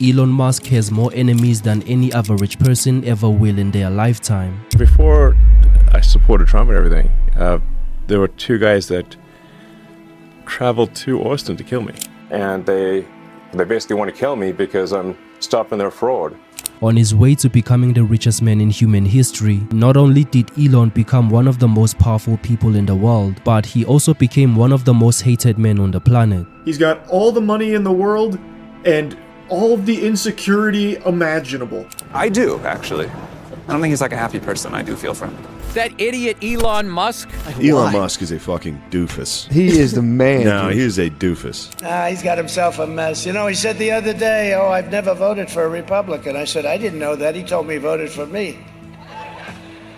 Elon Musk has more enemies than any average person ever will in their lifetime. Before I supported Trump and everything, there were two guys that traveled to Austin to kill me. And they basically want to kill me because I'm stopping their fraud. On his way to becoming the richest man in human history, not only did Elon become one of the most powerful people in the world, but he also became one of the most hated men on the planet. He's got all the money in the world and all of the insecurity imaginable. I do, actually. I don't think he's like a happy person. I do feel for him. That idiot Elon Musk? Elon Musk is a fucking doofus. He is the man. No, he is a doofus. He's got himself a mess. You know, he said the other day, oh, I've never voted for a Republican. I said, I didn't know that. He told me he voted for me.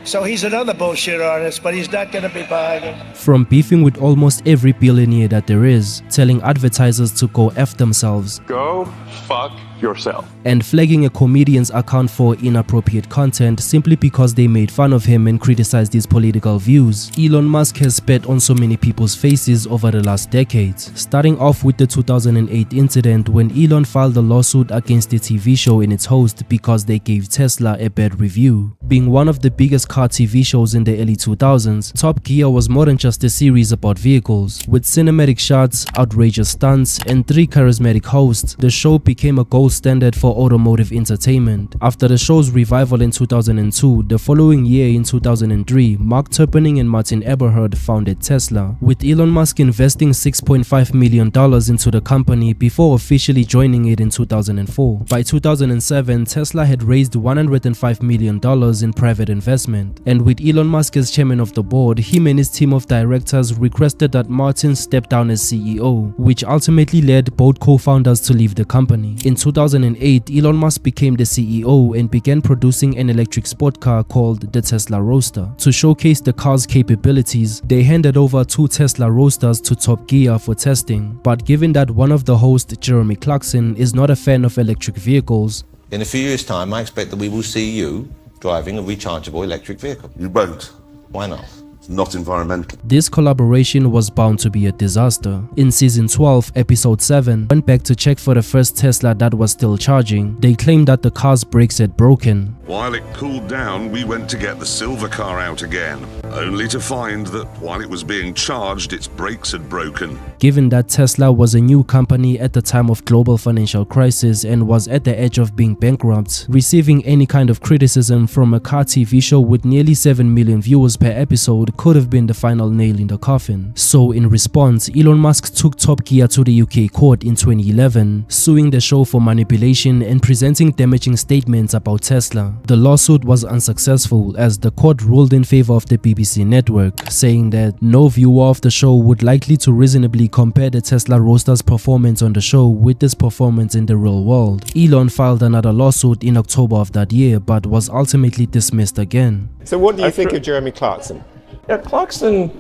So he's another bullshit artist, but he's not going to be behind him. From beefing with almost every billionaire that there is, telling advertisers to go F themselves, Go fuck yourself. and flagging a comedian's account for inappropriate content simply because they made fun of him and criticized his political views, Elon Musk has spat on so many people's faces over the last decades, starting off with the 2008 incident when Elon filed a lawsuit against the TV show and its host because they gave Tesla a bad review. Being one of the biggest car TV shows in the early 2000s, Top Gear was more than just a series about vehicles. With cinematic shots, outrageous stunts, and 3 charismatic hosts, the show became a gold standard for automotive entertainment. After the show's revival in 2002, the following year in 2003, Mark Turpening and Martin Eberhard founded Tesla, with Elon Musk investing $6.5 million into the company before officially joining it in 2004. By 2007, Tesla had raised $105 million in private investment, and with Elon Musk as chairman of the board, him and his team of directors requested that Martin step down as CEO, which ultimately led both co-founders to leave the company. In 2008, Elon Musk became the CEO and began producing an electric sport car called the Tesla Roadster. To showcase the car's capabilities, they handed over 2 Tesla Roadsters to Top Gear for testing, but given that one of the hosts, Jeremy Clarkson, is not a fan of electric vehicles, in a few years' time, I expect that we will see you driving a rechargeable electric vehicle. You won't. Why not? It's not environmental. this collaboration was bound to be a disaster. In season 12, episode 7, went back to check for the first Tesla that was still charging. They claimed that the car's brakes had broken. While it cooled down, we went to get the silver car out again, only to find that while it was being charged, its brakes had broken. Given that Tesla was a new company at the time of global financial crisis and was at the edge of being bankrupt, receiving any kind of criticism from a car TV show with nearly 7 million viewers per episode could have been the final nail in the coffin. So in response, Elon Musk took Top Gear to the UK court in 2011, suing the show for manipulation and presenting damaging statements about Tesla. The lawsuit was unsuccessful as the court ruled in favor of the BBC network, saying that no viewer of the show would likely to reasonably compare the Tesla Roadster's performance on the show with this performance in the real world. Elon filed another lawsuit in October of that year but was ultimately dismissed again. So what do you think of Jeremy Clarkson? Yeah, Clarkson's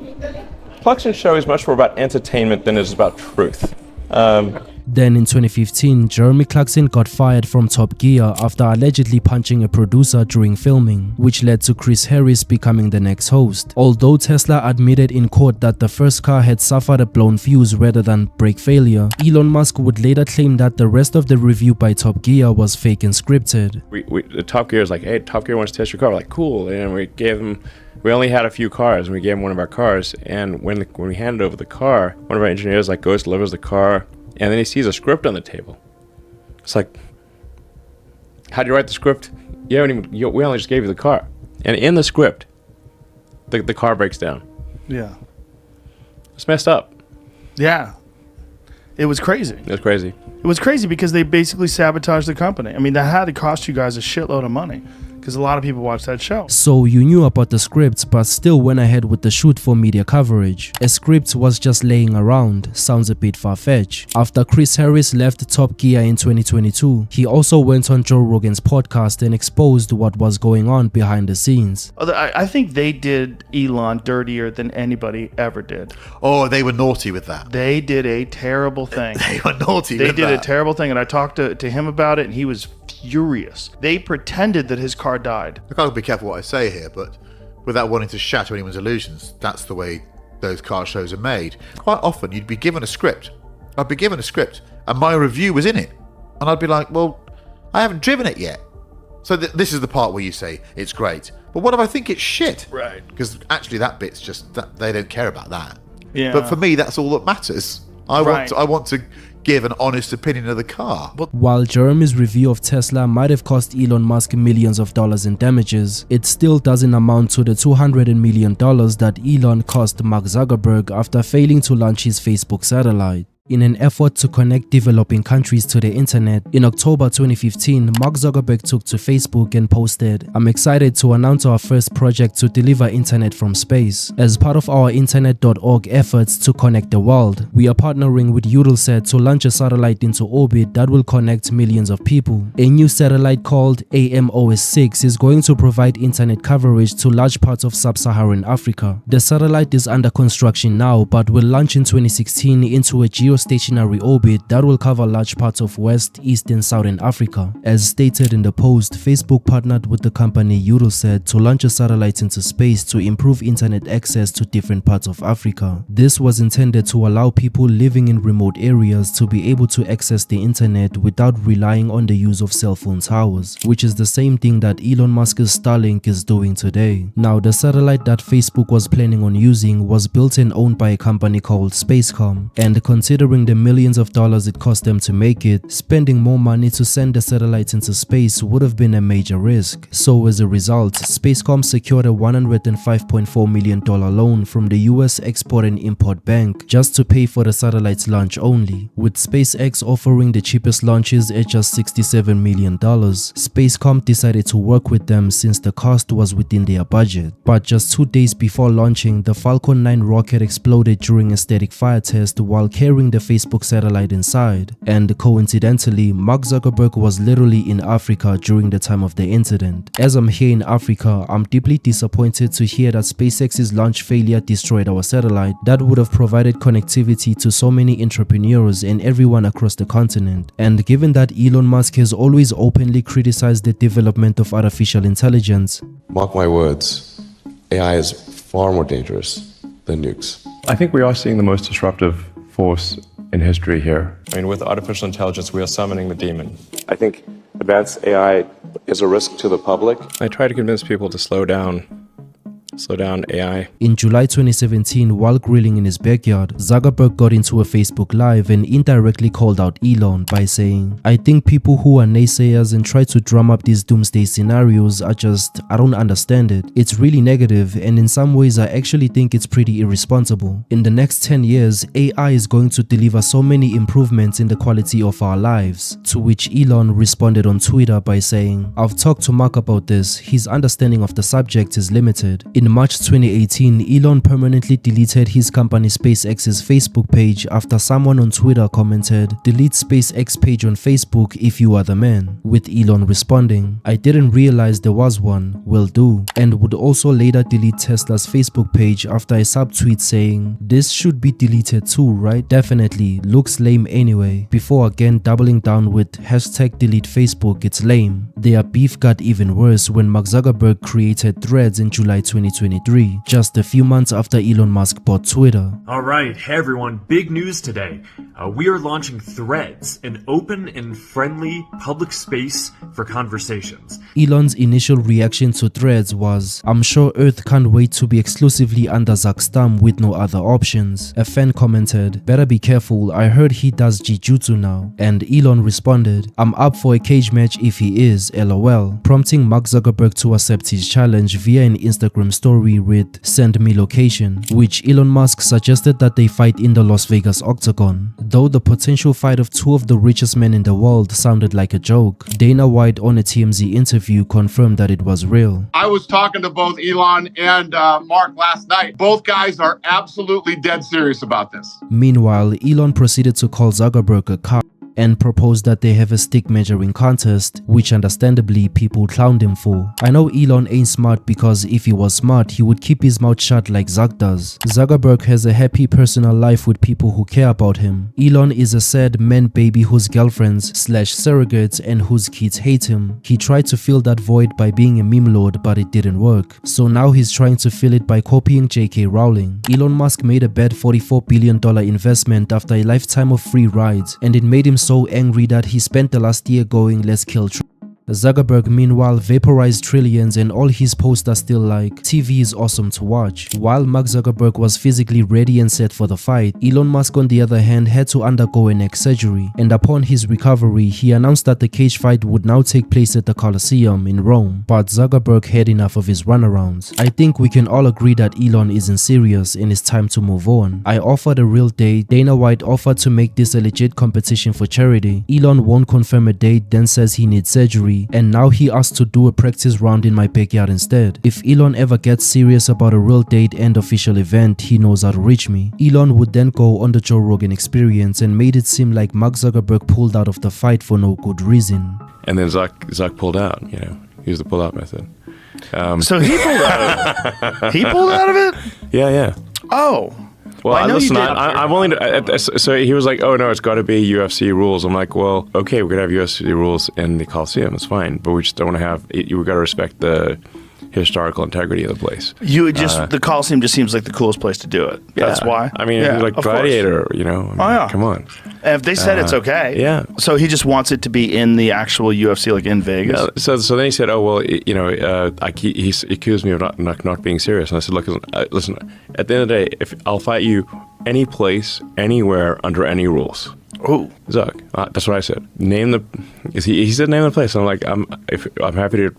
show is much more about entertainment than it is about truth. Then in 2015, Jeremy Clarkson got fired from Top Gear after allegedly punching a producer during filming, which led to Chris Harris becoming the next host. Although Tesla admitted in court that the first car had suffered a blown fuse rather than brake failure, Elon Musk would later claim that the rest of the review by Top Gear was fake and scripted. The Top Gear was like, hey, Top Gear wants to test your car. We're like, cool. And we only had a few cars, and we gave him one of our cars. And when we handed over the car, one of our engineers goes, delivers the car, and then he sees a script on the table. It's like, how'd you write the script? We only just gave you the car. And in the script, the car breaks down. Yeah. It's messed up. Yeah. It was crazy. It was crazy. It was crazy because they basically sabotaged the company. I mean, that had to cost you guys a shitload of money because a lot of people watch that show. So you knew about the script but still went ahead with the shoot for media coverage. A script was just laying around. Sounds a bit far-fetched. After Chris Harris left Top Gear in 2022, he also went on Joe Rogan's podcast and exposed what was going on behind the scenes. I think they did Elon dirtier than anybody ever did. Oh, they were naughty with that. They did a terrible thing. They were naughty with that. They did a terrible thing, and I talked to him about it, and he was furious. They pretended that his car died. I've got to be careful what I say here, but without wanting to shatter anyone's illusions, that's the way those car shows are made. Quite often, you'd be given a script. I'd be given a script, and my review was in it. And I'd be like, well, I haven't driven it yet. So this is the part where you say it's great. But what if I think it's shit? Right. Because actually that bit's just, that they don't care about that. Yeah. But for me, that's all that matters. I want to give an honest opinion of the car. While Jeremy's review of Tesla might have cost Elon Musk millions of dollars in damages, it still doesn't amount to the $200 million that Elon cost Mark Zuckerberg after failing to launch his Facebook satellite. In an effort to connect developing countries to the internet, in October 2015, Mark Zuckerberg took to Facebook and posted, "I'm excited to announce our first project to deliver internet from space. As part of our internet.org efforts to connect the world, we are partnering with Eutelsat to launch a satellite into orbit that will connect millions of people. A new satellite called AMOS-6 is going to provide internet coverage to large parts of sub-Saharan Africa. The satellite is under construction now, but will launch in 2016 into a geostationary orbit that will cover large parts of West, East and Southern Africa." As stated in the post, Facebook partnered with the company Eutelsat to launch a satellite into space to improve internet access to different parts of Africa. This was intended to allow people living in remote areas to be able to access the internet without relying on the use of cell phone towers, which is the same thing that Elon Musk's Starlink is doing today. Now, the satellite that Facebook was planning on using was built and owned by a company called Spacecom, and considering the millions of dollars it cost them to make it, spending more money to send the satellite into space would have been a major risk. So as a result, Spacecom secured a $105.4 million loan from the US Export and Import Bank just to pay for the satellite's launch only, with SpaceX offering the cheapest launches at just $67 million. Spacecom decided to work with them since the cost was within their budget. But just 2 days before launching, the Falcon 9 rocket exploded during a static fire test while carrying the Facebook satellite inside, and coincidentally, Mark Zuckerberg was literally in Africa during the time of the incident. As I'm here in Africa, I'm deeply disappointed to hear that SpaceX's launch failure destroyed our satellite that would have provided connectivity to so many entrepreneurs and everyone across the continent. And given that Elon Musk has always openly criticized the development of artificial intelligence, Mark my words, AI is far more dangerous than nukes. I think we are seeing the most disruptive force in history here. I mean, with artificial intelligence, we are summoning the demon. I think advanced AI is a risk to the public. I try to convince people to slow down AI. In July 2017, while grilling in his backyard, Zuckerberg got into a Facebook Live and indirectly called out Elon by saying, "I think people who are naysayers and try to drum up these doomsday scenarios are just, I don't understand it. It's really negative, and in some ways I actually think it's pretty irresponsible. In the next 10 years, AI is going to deliver so many improvements in the quality of our lives." To which Elon responded on Twitter by saying, "I've talked to Mark about this. His understanding of the subject is limited." In March 2018, Elon permanently deleted his company SpaceX's Facebook page after someone on Twitter commented, "Delete SpaceX page on Facebook if you are the man," with Elon responding, "I didn't realize there was one, will do," and would also later delete Tesla's Facebook page after a subtweet saying, "This should be deleted too, right? Definitely, looks lame anyway," before again doubling down with #delete Facebook, it's lame. Their beef got even worse when Mark Zuckerberg created Threads in July 2023, just a few months after Elon Musk bought Twitter. Alright, hey everyone, big news today. We are launching Threads, an open and friendly public space for conversations. Elon's initial reaction to Threads was, "I'm sure Earth can't wait to be exclusively under Zuck's thumb with no other options." A fan commented, "Better be careful, I heard he does Jujutsu now." And Elon responded, "I'm up for a cage match if he is, lol," prompting Mark Zuckerberg to accept his challenge via an Instagram story with "Send me location," which Elon Musk suggested that they fight in the Las Vegas Octagon. Though the potential fight of two of the richest men in the world sounded like a joke, Dana White on a TMZ interview confirmed that it was real. "I was talking to both Elon and Mark last night. Both guys are absolutely dead serious about this." Meanwhile, Elon proceeded to call Zuckerberg a cow and proposed that they have a stick measuring contest, which understandably people clowned him for. I know Elon ain't smart, because if he was smart, he would keep his mouth shut like Zuck does. Zuckerberg has a happy personal life with people who care about him. Elon is a sad man baby whose girlfriends / surrogates and whose kids hate him. He tried to fill that void by being a meme lord, but it didn't work. So now he's trying to fill it by copying JK Rowling. Elon Musk made a bad $44 billion investment after a lifetime of free rides, and it made him so so angry that he spent the last year going, let's kill Trump. Zuckerberg meanwhile vaporized trillions, and all his posts are still like, TV is awesome to watch. While Mark Zuckerberg was physically ready and set for the fight, Elon Musk on the other hand had to undergo a neck surgery, and upon his recovery he announced that the cage fight would now take place at the Colosseum in Rome. But Zuckerberg had enough of his runarounds. I think we can all agree that Elon isn't serious and it's time to move on. I offered a real date, Dana White offered to make this a legit competition for charity. Elon won't confirm a date, then says he needs surgery, and now he asked to do a practice round in my backyard instead. If Elon ever gets serious about a real date and official event, he knows how to reach me. Elon would then go on the Joe Rogan Experience and made it seem like Mark Zuckerberg pulled out of the fight for no good reason. And then Zuck pulled out, you know, used the pull out method. So he pulled out of it? He pulled out of it? Yeah. Oh. Well, I know listen, you did. I've only... So he was like, oh, no, it's got to be UFC rules. I'm like, well, okay, we're going to have UFC rules in the Coliseum. It's fine. But we just don't want to have... We've got to respect the historical integrity of the place. The Coliseum just seems like the coolest place to do it. That's why. I mean, like Gladiator, you know. I mean, come on. And if they said it's okay. Yeah. So he just wants it to be in the actual UFC, like in Vegas. Yeah, so then he said, oh, well, you know, he accused me of not being serious. And I said, look, listen, at the end of the day, if I'll fight you any place, anywhere, under any rules. Oh, Zuck, that's what I said. He said name the place. I'm like, I'm happy to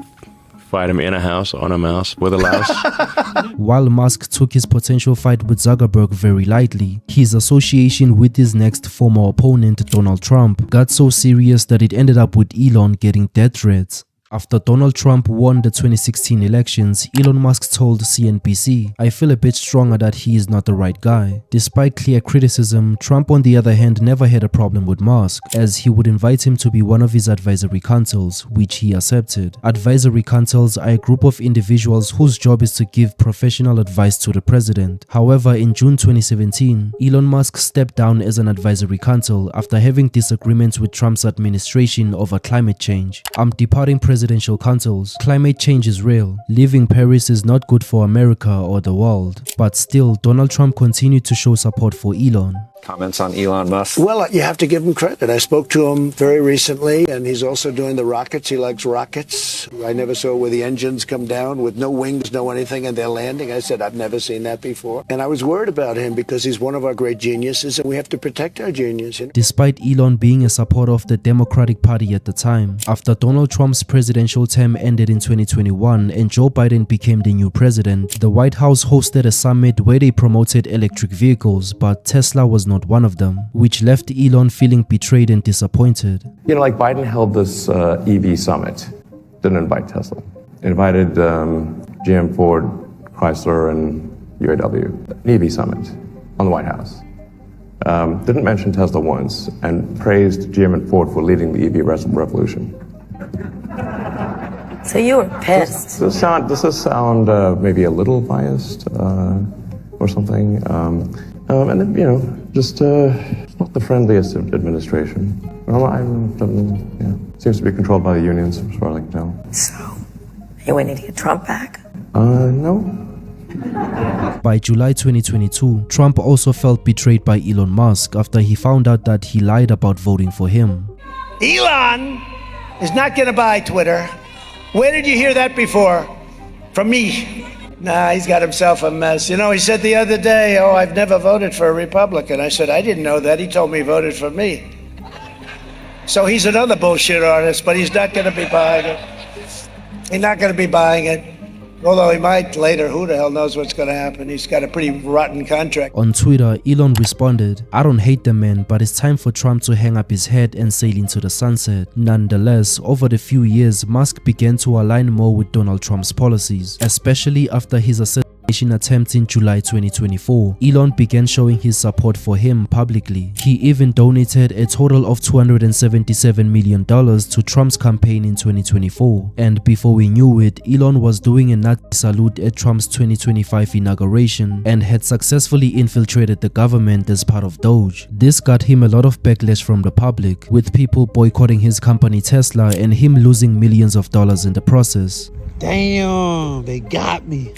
fight him in a house, on a mouse, with a louse. While Musk took his potential fight with Zuckerberg very lightly, his association with his next former opponent, Donald Trump, got so serious that it ended up with Elon getting death threats. After Donald Trump won the 2016 elections, Elon Musk told CNBC, I feel a bit stronger that he is not the right guy. Despite clear criticism, Trump on the other hand never had a problem with Musk, as he would invite him to be one of his advisory councils, which he accepted. Advisory councils are a group of individuals whose job is to give professional advice to the president. However, in June 2017, Elon Musk stepped down as an advisory council after having disagreements with Trump's administration over climate change. I'm departing presidential councils. Climate change is real. Leaving Paris is not good for America or the world. But still, Donald Trump continued to show support for Elon. Comments on Elon Musk? Well, you have to give him credit. I spoke to him very recently, and he's also doing the rockets. He likes rockets. I never saw where the engines come down with no wings, no anything, and they're landing. I said, I've never seen that before. And I was worried about him because he's one of our great geniuses, and we have to protect our genius. You know? Despite Elon being a supporter of the Democratic Party at the time, after Donald Trump's presidential term ended in 2021 and Joe Biden became the new president, the White House hosted a summit where they promoted electric vehicles, but Tesla was not one of them, which left Elon feeling betrayed and disappointed. You know, like Biden held this EV summit, didn't invite Tesla. Invited GM, Ford, Chrysler, and UAW, an EV summit on the White House. Didn't mention Tesla once, and praised GM and Ford for leading the EV revolution. So you were pissed. Does this sound maybe a little biased or something? And then, you know, just not the friendliest administration. Seems to be controlled by the unions, as far as I can tell. So, you waiting to get Trump back? No. By July 2022, Trump also felt betrayed by Elon Musk after he found out that he lied about voting for him. Elon is not going to buy Twitter. Where did you hear that before? From me. Nah, he's got himself a mess. You know, he said the other day, oh, I've never voted for a Republican. I said, I didn't know that. He told me he voted for me. So he's another bullshit artist, but he's not going to be buying it. He's not going to be buying it. Although he might later. Who the hell knows what's going to happen? He's got a pretty rotten contract. On Twitter, Elon responded, I don't hate the man, but it's time for Trump to hang up his head and sail into the sunset. Nonetheless, over the few years, Musk began to align more with Donald Trump's policies, especially after his assassination attempt in July 2024. Elon began showing his support for him publicly. He even donated a total of $277 million to Trump's campaign in 2024. And before we knew it, Elon was doing a Nazi salute at Trump's 2025 inauguration and had successfully infiltrated the government as part of Doge. This got him a lot of backlash from the public, with people boycotting his company Tesla and him losing millions of dollars in the process. Damn, they got me.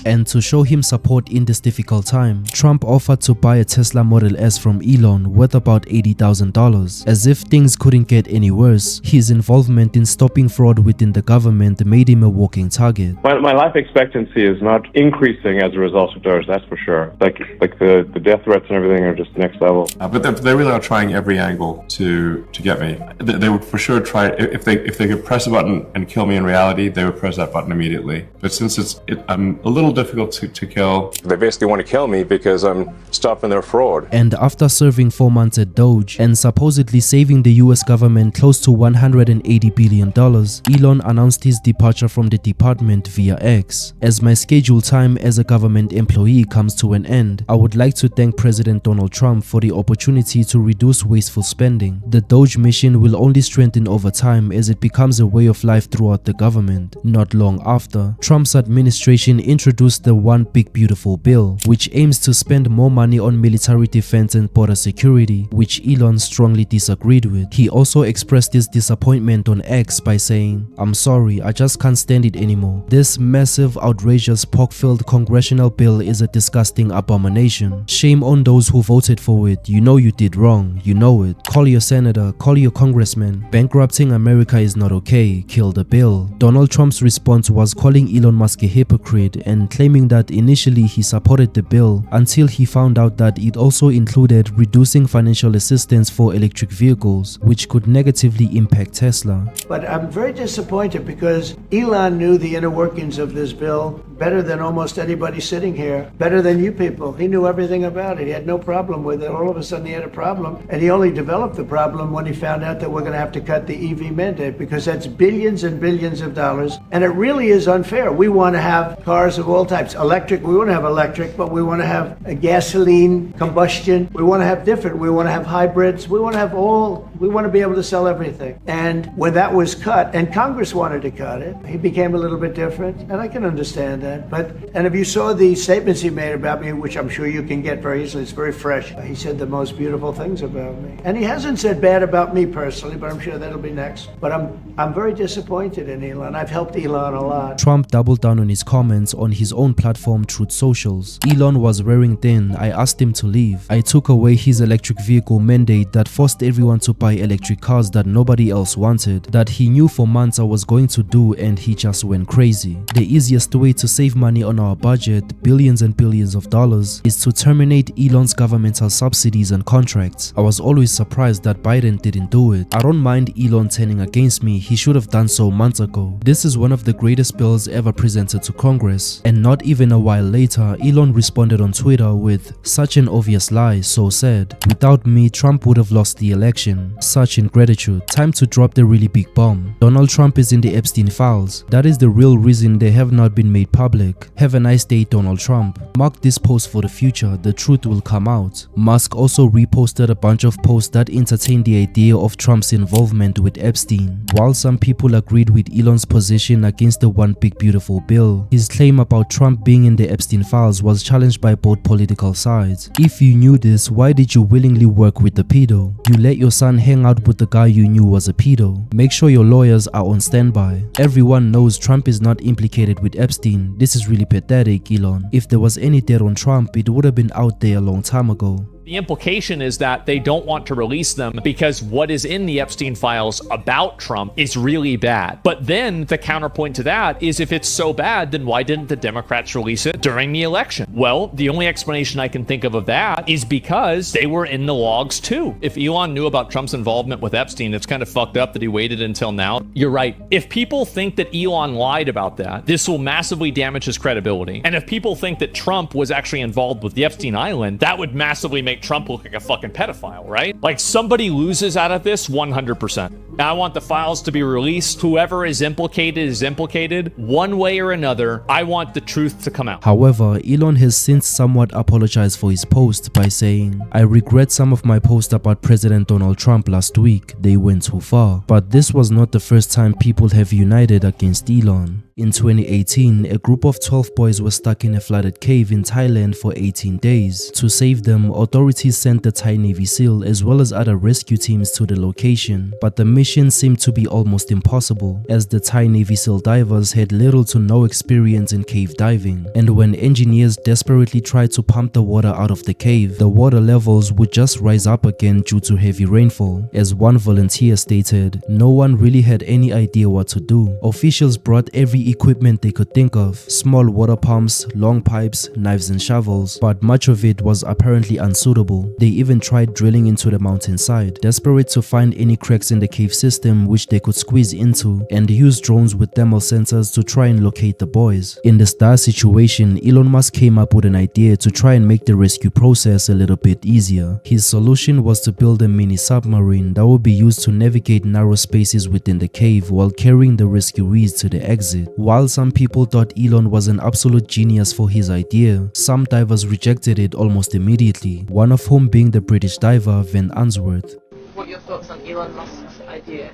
And to show him support in this difficult time, Trump offered to buy a Tesla Model S from Elon worth about $80,000. As if things couldn't get any worse, his involvement in stopping fraud within the government made him a walking target. My life expectancy is not increasing as a result of Doge, that's for sure. Like the death threats and everything are just next level. But they really are trying every angle to get me. They would for sure try, if they could press a button and kill me in reality, they would press that button immediately. But since I'm a little difficult to kill. They basically want to kill me because I'm stopping their fraud. And after serving 4 months at Doge and supposedly saving the US government close to $180 billion, Elon announced his departure from the department via X. As my scheduled time as a government employee comes to an end, I would like to thank President Donald Trump for the opportunity to reduce wasteful spending. The Doge mission will only strengthen over time as it becomes a way of life throughout the government. Not long after, Trump's administration introduced the One Big Beautiful Bill, which aims to spend more money on military defense and border security, which Elon strongly disagreed with. He also expressed his disappointment on X by saying, "I'm sorry, I just can't stand it anymore. This massive, outrageous, pork-filled congressional bill is a disgusting abomination. Shame on those who voted for it. You know you did wrong. You know it. Call your senator, call your congressman. Bankrupting America is not okay. Kill the bill." Donald Trump's response was calling Elon Musk a hypocrite and claiming that initially he supported the bill until he found out that it also included reducing financial assistance for electric vehicles, which could negatively impact Tesla. But I'm very disappointed because Elon knew the inner workings of this bill better than almost anybody sitting here, better than you people. He knew everything about it. He had no problem with it. All of a sudden he had a problem, and he only developed the problem when he found out that we're going to have to cut the EV mandate, because that's billions and billions of dollars, and it really is unfair. We want to have cars of all types. Electric, we want to have electric, but we want to have a gasoline, combustion. We want to have different. We want to have hybrids. We want to have all. We want to be able to sell everything. And when that was cut, and Congress wanted to cut it, he became a little bit different, and I can understand that. And if you saw the statements he made about me, which I'm sure you can get very easily, it's very fresh. He said the most beautiful things about me. And he hasn't said bad about me personally, but I'm sure that'll be next. But I'm very disappointed in Elon. I've helped Elon a lot. Trump doubled down on his comments on his own platform, Truth Socials. Elon was wearing thin. I asked him to leave. I took away his electric vehicle mandate that forced everyone to buy electric cars that nobody else wanted, that he knew for months I was going to do, and he just went crazy. The easiest way to save money on our budget, billions and billions of dollars, is to terminate Elon's governmental subsidies and contracts. I was always surprised that Biden didn't do it. I don't mind Elon turning against me. He should have done so months ago. This is one of the greatest bills ever presented to Congress. And not even a while later, Elon responded on Twitter with, "Such an obvious lie, so sad. Without me, Trump would have lost the election. Such ingratitude. Time to drop the really big bomb. Donald Trump is in the Epstein files. That is the real reason they have not been made public. Have a nice day, Donald Trump. Mark this post for the future. The truth will come out." Musk also reposted a bunch of posts that entertained the idea of Trump's involvement with Epstein. While some people agreed with Elon's position against the One Big Beautiful Bill, his claim about Trump being in the Epstein files was challenged by both political sides. If you knew this, why did you willingly work with the pedo? You let your son hang out with the guy you knew was a pedo. Make sure your lawyers are on standby. Everyone knows Trump is not implicated with Epstein. This is really pathetic, Elon. If there was any dirt on Trump, it would have been out there a long time ago. The implication is that they don't want to release them because what is in the Epstein files about Trump is really bad. But then the counterpoint to that is, if it's so bad, then why didn't the Democrats release it during the election? Well, the only explanation I can think of that is because they were in the logs too. If Elon knew about Trump's involvement with Epstein, it's kind of fucked up that he waited until now. You're right. If people think that Elon lied about that, this will massively damage his credibility. And if people think that Trump was actually involved with the Epstein Island, that would massively make Trump look like a fucking pedophile, right? Like, somebody loses out of this 100%. I want the files to be released. Whoever is implicated one way or another. I want the truth to come out. However, Elon has since somewhat apologized for his post by saying, "I regret some of my posts about President Donald Trump last week. They went too far." But this was not the first time people have united against Elon. In 2018, a group of 12 boys were stuck in a flooded cave in Thailand for 18 days. To save them, authorities sent the Thai Navy SEAL as well as other rescue teams to the location, but the mission seemed to be almost impossible, as the Thai Navy SEAL divers had little to no experience in cave diving, and when engineers desperately tried to pump the water out of the cave, the water levels would just rise up again due to heavy rainfall. As one volunteer stated, no one really had any idea what to do. Officials brought every equipment they could think of, small water pumps, long pipes, knives and shovels, but much of it was apparently unsuitable. They even tried drilling into the mountainside, desperate to find any cracks in the cave system which they could squeeze into, and use drones with thermal sensors to try and locate the boys. In this dire situation, Elon Musk came up with an idea to try and make the rescue process a little bit easier. His solution was to build a mini submarine that would be used to navigate narrow spaces within the cave while carrying the rescuees to the exit. While some people thought Elon was an absolute genius for his idea, some divers rejected it almost immediately, one of whom being the British diver Vern Unsworth. What are your thoughts on Elon Musk's idea?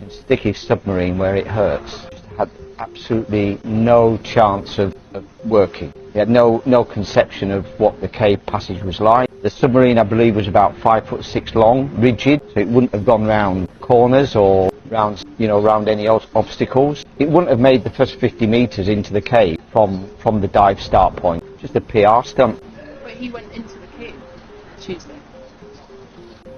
And stick his submarine where it hurts. Had absolutely no chance of working. He had no conception of what the cave passage was like. The submarine, I believe, was about 5'6" long, rigid, so it wouldn't have gone round corners or round any obstacles. It wouldn't have made the first 50 meters into the cave from the dive start point. Just a PR stunt. But he went into the cave Tuesday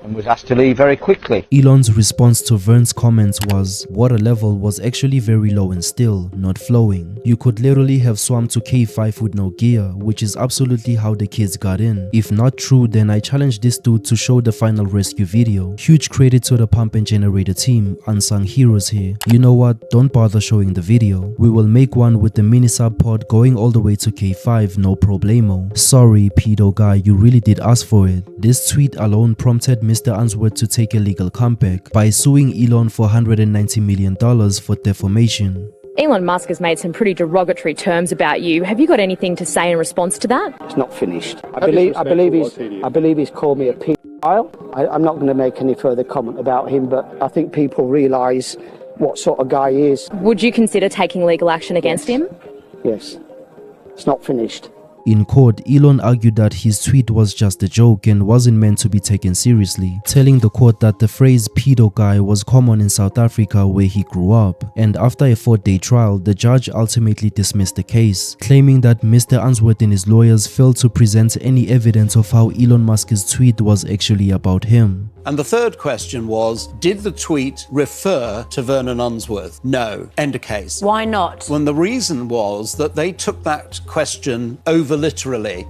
and was asked to leave very quickly. Elon's response to Vern's comments was, water level was actually very low and still, not flowing. You could literally have swum to cave 5 with no gear, which is absolutely how the kids got in. If not true, then I challenge this dude to show the final rescue video. Huge credit to the pump and generator team, unsung heroes here. You know what, don't bother showing the video. We will make one with the mini sub pod going all the way to cave 5, no problemo. Sorry pedo guy, you really did ask for it. This tweet alone prompted Mr. Unsworth to take a legal comeback by suing Elon for $190 million for defamation. Elon Musk has made some pretty derogatory terms about you. Have you got anything to say in response to that? It's not finished. I believe he's called me a paedophile. I'm not going to make any further comment about him, but I think people realise what sort of guy he is. Would you consider taking legal action against him? Yes. It's not finished. In court, Elon argued that his tweet was just a joke and wasn't meant to be taken seriously, telling the court that the phrase pedo guy was common in South Africa where he grew up. And after a 4-day trial, the judge ultimately dismissed the case, claiming that Mr. Unsworth and his lawyers failed to present any evidence of how Elon Musk's tweet was actually about him. And the third question was, did the tweet refer to Vern Unsworth? No. End of case. Why not? Well, the reason was that they took that question over literally.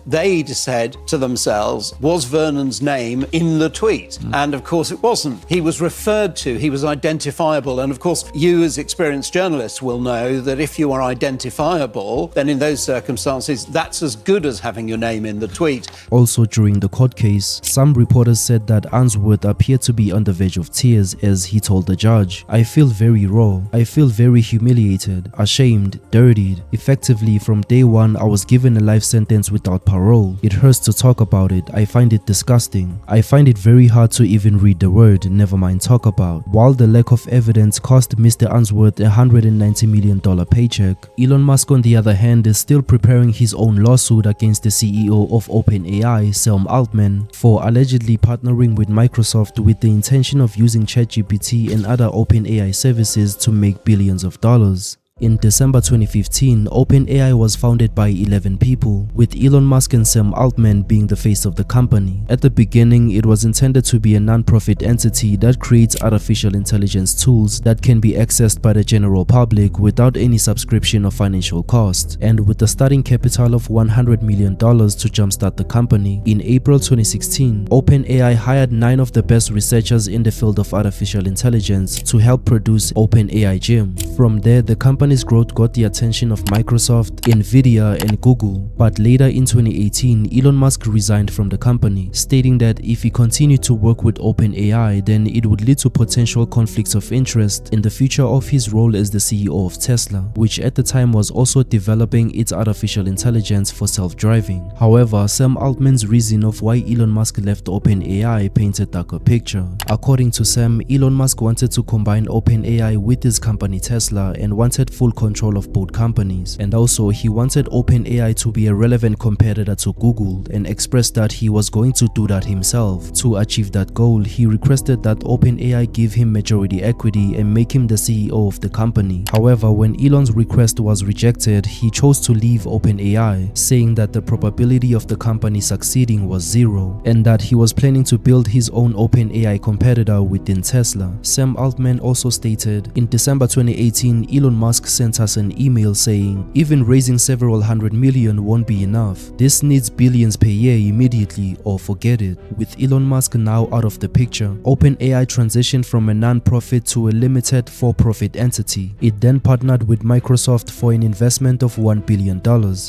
They said to themselves, was Vernon's name in the tweet? And of course it wasn't. He was referred to, he was identifiable. And of course, you as experienced journalists will know that if you are identifiable, then in those circumstances, that's as good as having your name in the tweet. Also during the court case, some reporters said that Unsworth appeared to be on the verge of tears as he told the judge, "I feel very raw. I feel very humiliated, ashamed, dirtied. Effectively, from day one, I was given a life sentence without parole. It hurts to talk about it. I find it disgusting. I find it very hard to even read the word, never mind talk about." While the lack of evidence cost Mr. Unsworth a $190 million paycheck, Elon Musk on the other hand is still preparing his own lawsuit against the CEO of OpenAI, Sam Altman, for allegedly partnering with Microsoft with the intention of using ChatGPT and other OpenAI services to make billions of dollars. In December 2015, OpenAI was founded by 11 people, with Elon Musk and Sam Altman being the face of the company. At the beginning, it was intended to be a non-profit entity that creates artificial intelligence tools that can be accessed by the general public without any subscription or financial cost. And with a starting capital of $100 million to jumpstart the company, in April 2016, OpenAI hired 9 of the best researchers in the field of artificial intelligence to help produce OpenAI Gym. From there, the company's growth got the attention of Microsoft, Nvidia, and Google. But later in 2018, Elon Musk resigned from the company, stating that if he continued to work with OpenAI, then it would lead to potential conflicts of interest in the future of his role as the CEO of Tesla, which at the time was also developing its artificial intelligence for self-driving. However, Sam Altman's reason of why Elon Musk left OpenAI painted a darker picture. According to Sam, Elon Musk wanted to combine OpenAI with his company Tesla and wanted full control of both companies, and also he wanted OpenAI to be a relevant competitor to Google and expressed that he was going to do that himself. To achieve that goal, he requested that OpenAI give him majority equity and make him the CEO of the company. However, when Elon's request was rejected, he chose to leave OpenAI, saying that the probability of the company succeeding was zero, and that he was planning to build his own OpenAI competitor within Tesla. Sam Altman also stated, in December 2018, Elon Musk sent us an email saying, even raising several $100 million won't be enough. This needs billions per year immediately or forget it. With Elon Musk now out of the picture, OpenAI transitioned from a non-profit to a limited for-profit entity. It then partnered with Microsoft for an investment of $1 billion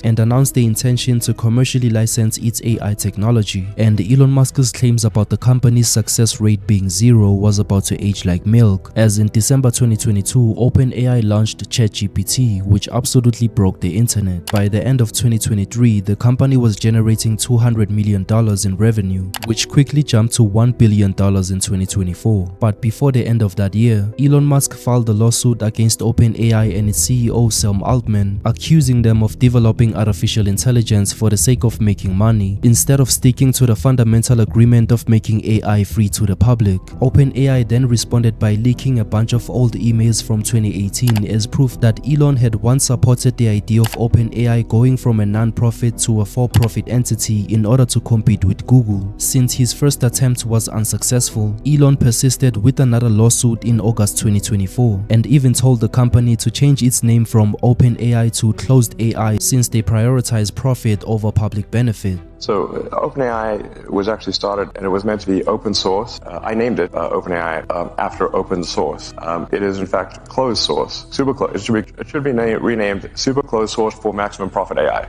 and announced the intention to commercially license its AI technology. And Elon Musk's claims about the company's success rate being zero was about to age like milk, as in December 2022, OpenAI launched ChatGPT, which absolutely broke the internet. By the end of 2023, the company was generating $200 million in revenue, which quickly jumped to $1 billion in 2024. But before the end of that year, Elon Musk filed a lawsuit against OpenAI and its CEO Sam Altman, accusing them of developing artificial intelligence for the sake of making money, instead of sticking to the fundamental agreement of making AI free to the public. OpenAI then responded by leaking a bunch of old emails from 2018 as proof that Elon had once supported the idea of OpenAI going from a non-profit to a for-profit entity in order to compete with Google. Since his first attempt was unsuccessful, Elon persisted with another lawsuit in August 2024 and even told the company to change its name from OpenAI to Closed AI since they prioritize profit over public benefit. So OpenAI was actually started and it was meant to be open source. I named it OpenAI after open source. It is in fact closed source. Super closed. It should be renamed Super Closed Source for Maximum Profit AI.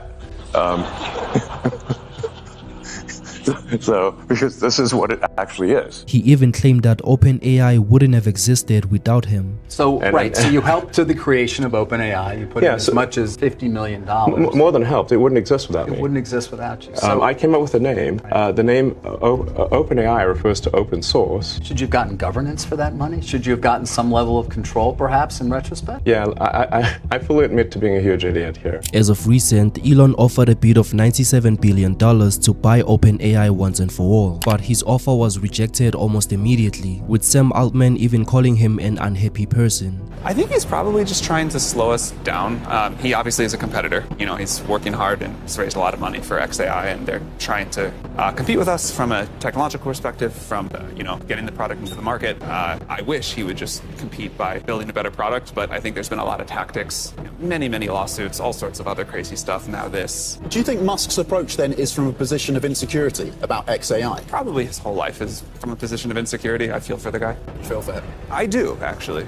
So, because this is what it actually is. He even claimed that OpenAI wouldn't have existed without him. So, so you helped to the creation of OpenAI. You put in as much as $50 million. More than helped. It wouldn't exist without me. It wouldn't exist without you. So, I came up with a name. The name OpenAI refers to open source. Should you have gotten governance for that money? Should you have gotten some level of control, perhaps, in retrospect? Yeah, I fully admit to being a huge idiot here. As of recent, Elon offered a bid of $97 billion to buy OpenAI once and for all, but his offer was rejected almost immediately, with Sam Altman even calling him an unhappy person. I think he's probably just trying to slow us down. He obviously is a competitor. You know, he's working hard and he's raised a lot of money for XAI, and they're trying to compete with us from a technological perspective, from getting the product into the market. I wish he would just compete by building a better product, but I think there's been a lot of tactics, many lawsuits, all sorts of other crazy stuff. Now this. Do you think Musk's approach then is from a position of insecurity about XAI? Probably his whole life is from a position of insecurity. I feel for the guy. You feel for him? I do, actually.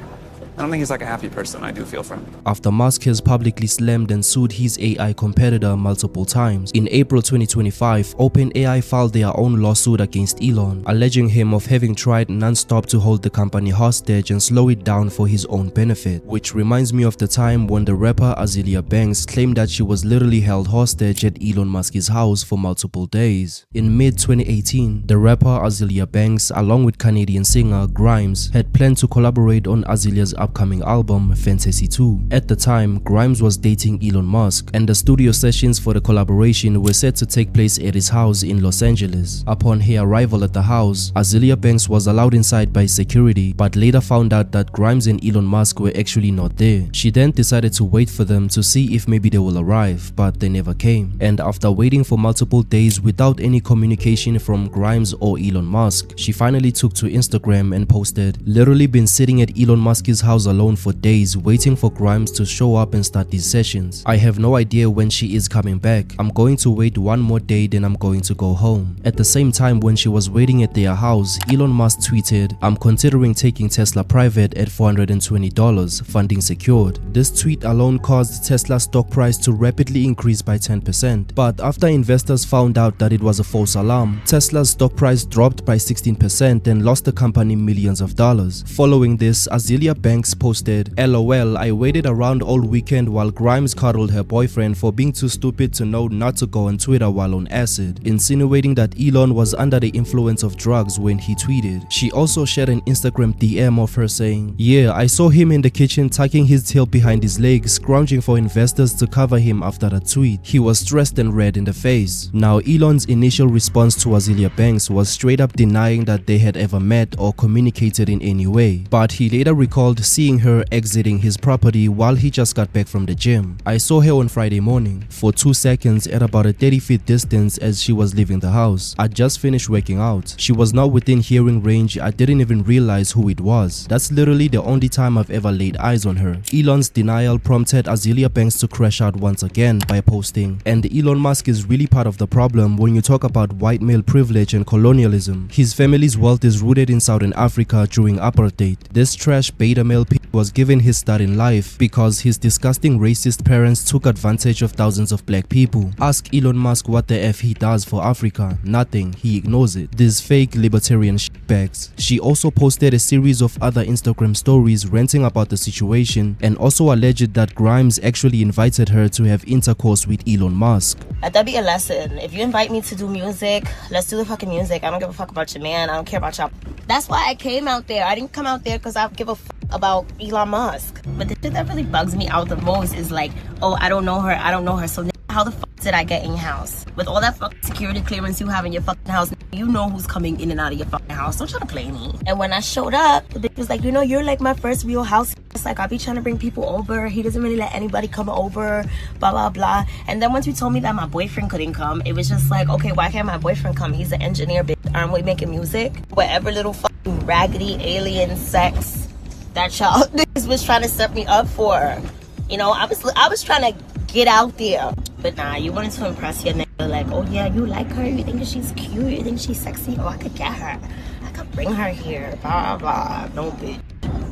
I don't think he's like a happy person. I do feel for him. After Musk has publicly slammed and sued his AI competitor multiple times, in April 2025, OpenAI filed their own lawsuit against Elon, alleging him of having tried non-stop to hold the company hostage and slow it down for his own benefit, which reminds me of the time when the rapper Azealia Banks claimed that she was literally held hostage at Elon Musk's house for multiple days. In mid-2018, the rapper Azealia Banks, along with Canadian singer Grimes, had planned to collaborate on Azalea's upcoming album Fantasy 2. At the time, Grimes was dating Elon Musk, and the studio sessions for the collaboration were set to take place at his house in Los Angeles. Upon her arrival at the house, Azealia Banks was allowed inside by security, but later found out that Grimes and Elon Musk were actually not there. She then decided to wait for them to see if maybe they will arrive, but they never came. And after waiting for multiple days without any communication from Grimes or Elon Musk, she finally took to Instagram and posted, "Literally been sitting at Elon Musk's house alone for days waiting for Grimes to show up and start these sessions. I have no idea when she is coming back. I'm going to wait one more day, then I'm going to go home." At the same time, when she was waiting at their house, Elon Musk tweeted, "I'm considering taking Tesla private at $420, funding secured." This tweet alone caused Tesla's stock price to rapidly increase by 10%, but after investors found out that it was a false alarm, Tesla's stock price dropped by 16% and lost the company millions of dollars. Following this, Azealia Banks Banks posted, "LOL, I waited around all weekend while Grimes cuddled her boyfriend for being too stupid to know not to go on Twitter while on acid," insinuating that Elon was under the influence of drugs when he tweeted. She also shared an Instagram DM of her saying, "Yeah, I saw him in the kitchen tucking his tail behind his legs, scrounging for investors to cover him after the tweet. He was stressed and red in the face." Now, Elon's initial response to Azealia Banks was straight up denying that they had ever met or communicated in any way, but he later recalled seeing her exiting his property while he just got back from the gym. "I saw her on Friday morning for 2 seconds at about a 30-feet distance as she was leaving the house. I just finished working out. She was not within hearing range. I didn't even realize who it was. That's literally the only time I've ever laid eyes on her." Elon's denial prompted Azealia Banks to crash out once again by posting, "And Elon Musk is really part of the problem when you talk about white male privilege and colonialism. His family's wealth is rooted in Southern Africa during apartheid. This trash beta male was given his start in life because his disgusting racist parents took advantage of thousands of black people. Ask Elon Musk what the F he does for Africa. Nothing. He ignores it. These fake libertarian shitbags." She also posted a series of other Instagram stories ranting about the situation and also alleged that Grimes actually invited her to have intercourse with Elon Musk. Let that be a lesson. If you invite me to do music, let's do the fucking music. I don't give a fuck about your man. I don't care about y'all. That's why I came out there. I didn't come out there because I give a fuck about Elon Musk. But the shit that really bugs me out the most is like, oh, I don't know her. So how the fuck did I get in your house? With all that fucking security clearance you have in your fucking house, you know who's coming in and out of your fucking house. Don't try to play me. And when I showed up, the bitch was like, you're like my first real house. It's like, I'll be trying to bring people over. He doesn't really let anybody come over, blah, blah, blah. And then once you told me that my boyfriend couldn't come, it was just like, okay, why can't my boyfriend come? He's an engineer, bitch. Aren't we making music? Whatever little fucking raggedy alien sex that y'all was trying to set me up for. I was trying to get out there. But nah, you wanted to impress your nigga. Like, oh yeah, you like her, you think she's cute, you think she's sexy. Oh, I could get her. I could bring her here. Blah, blah. No, bitch.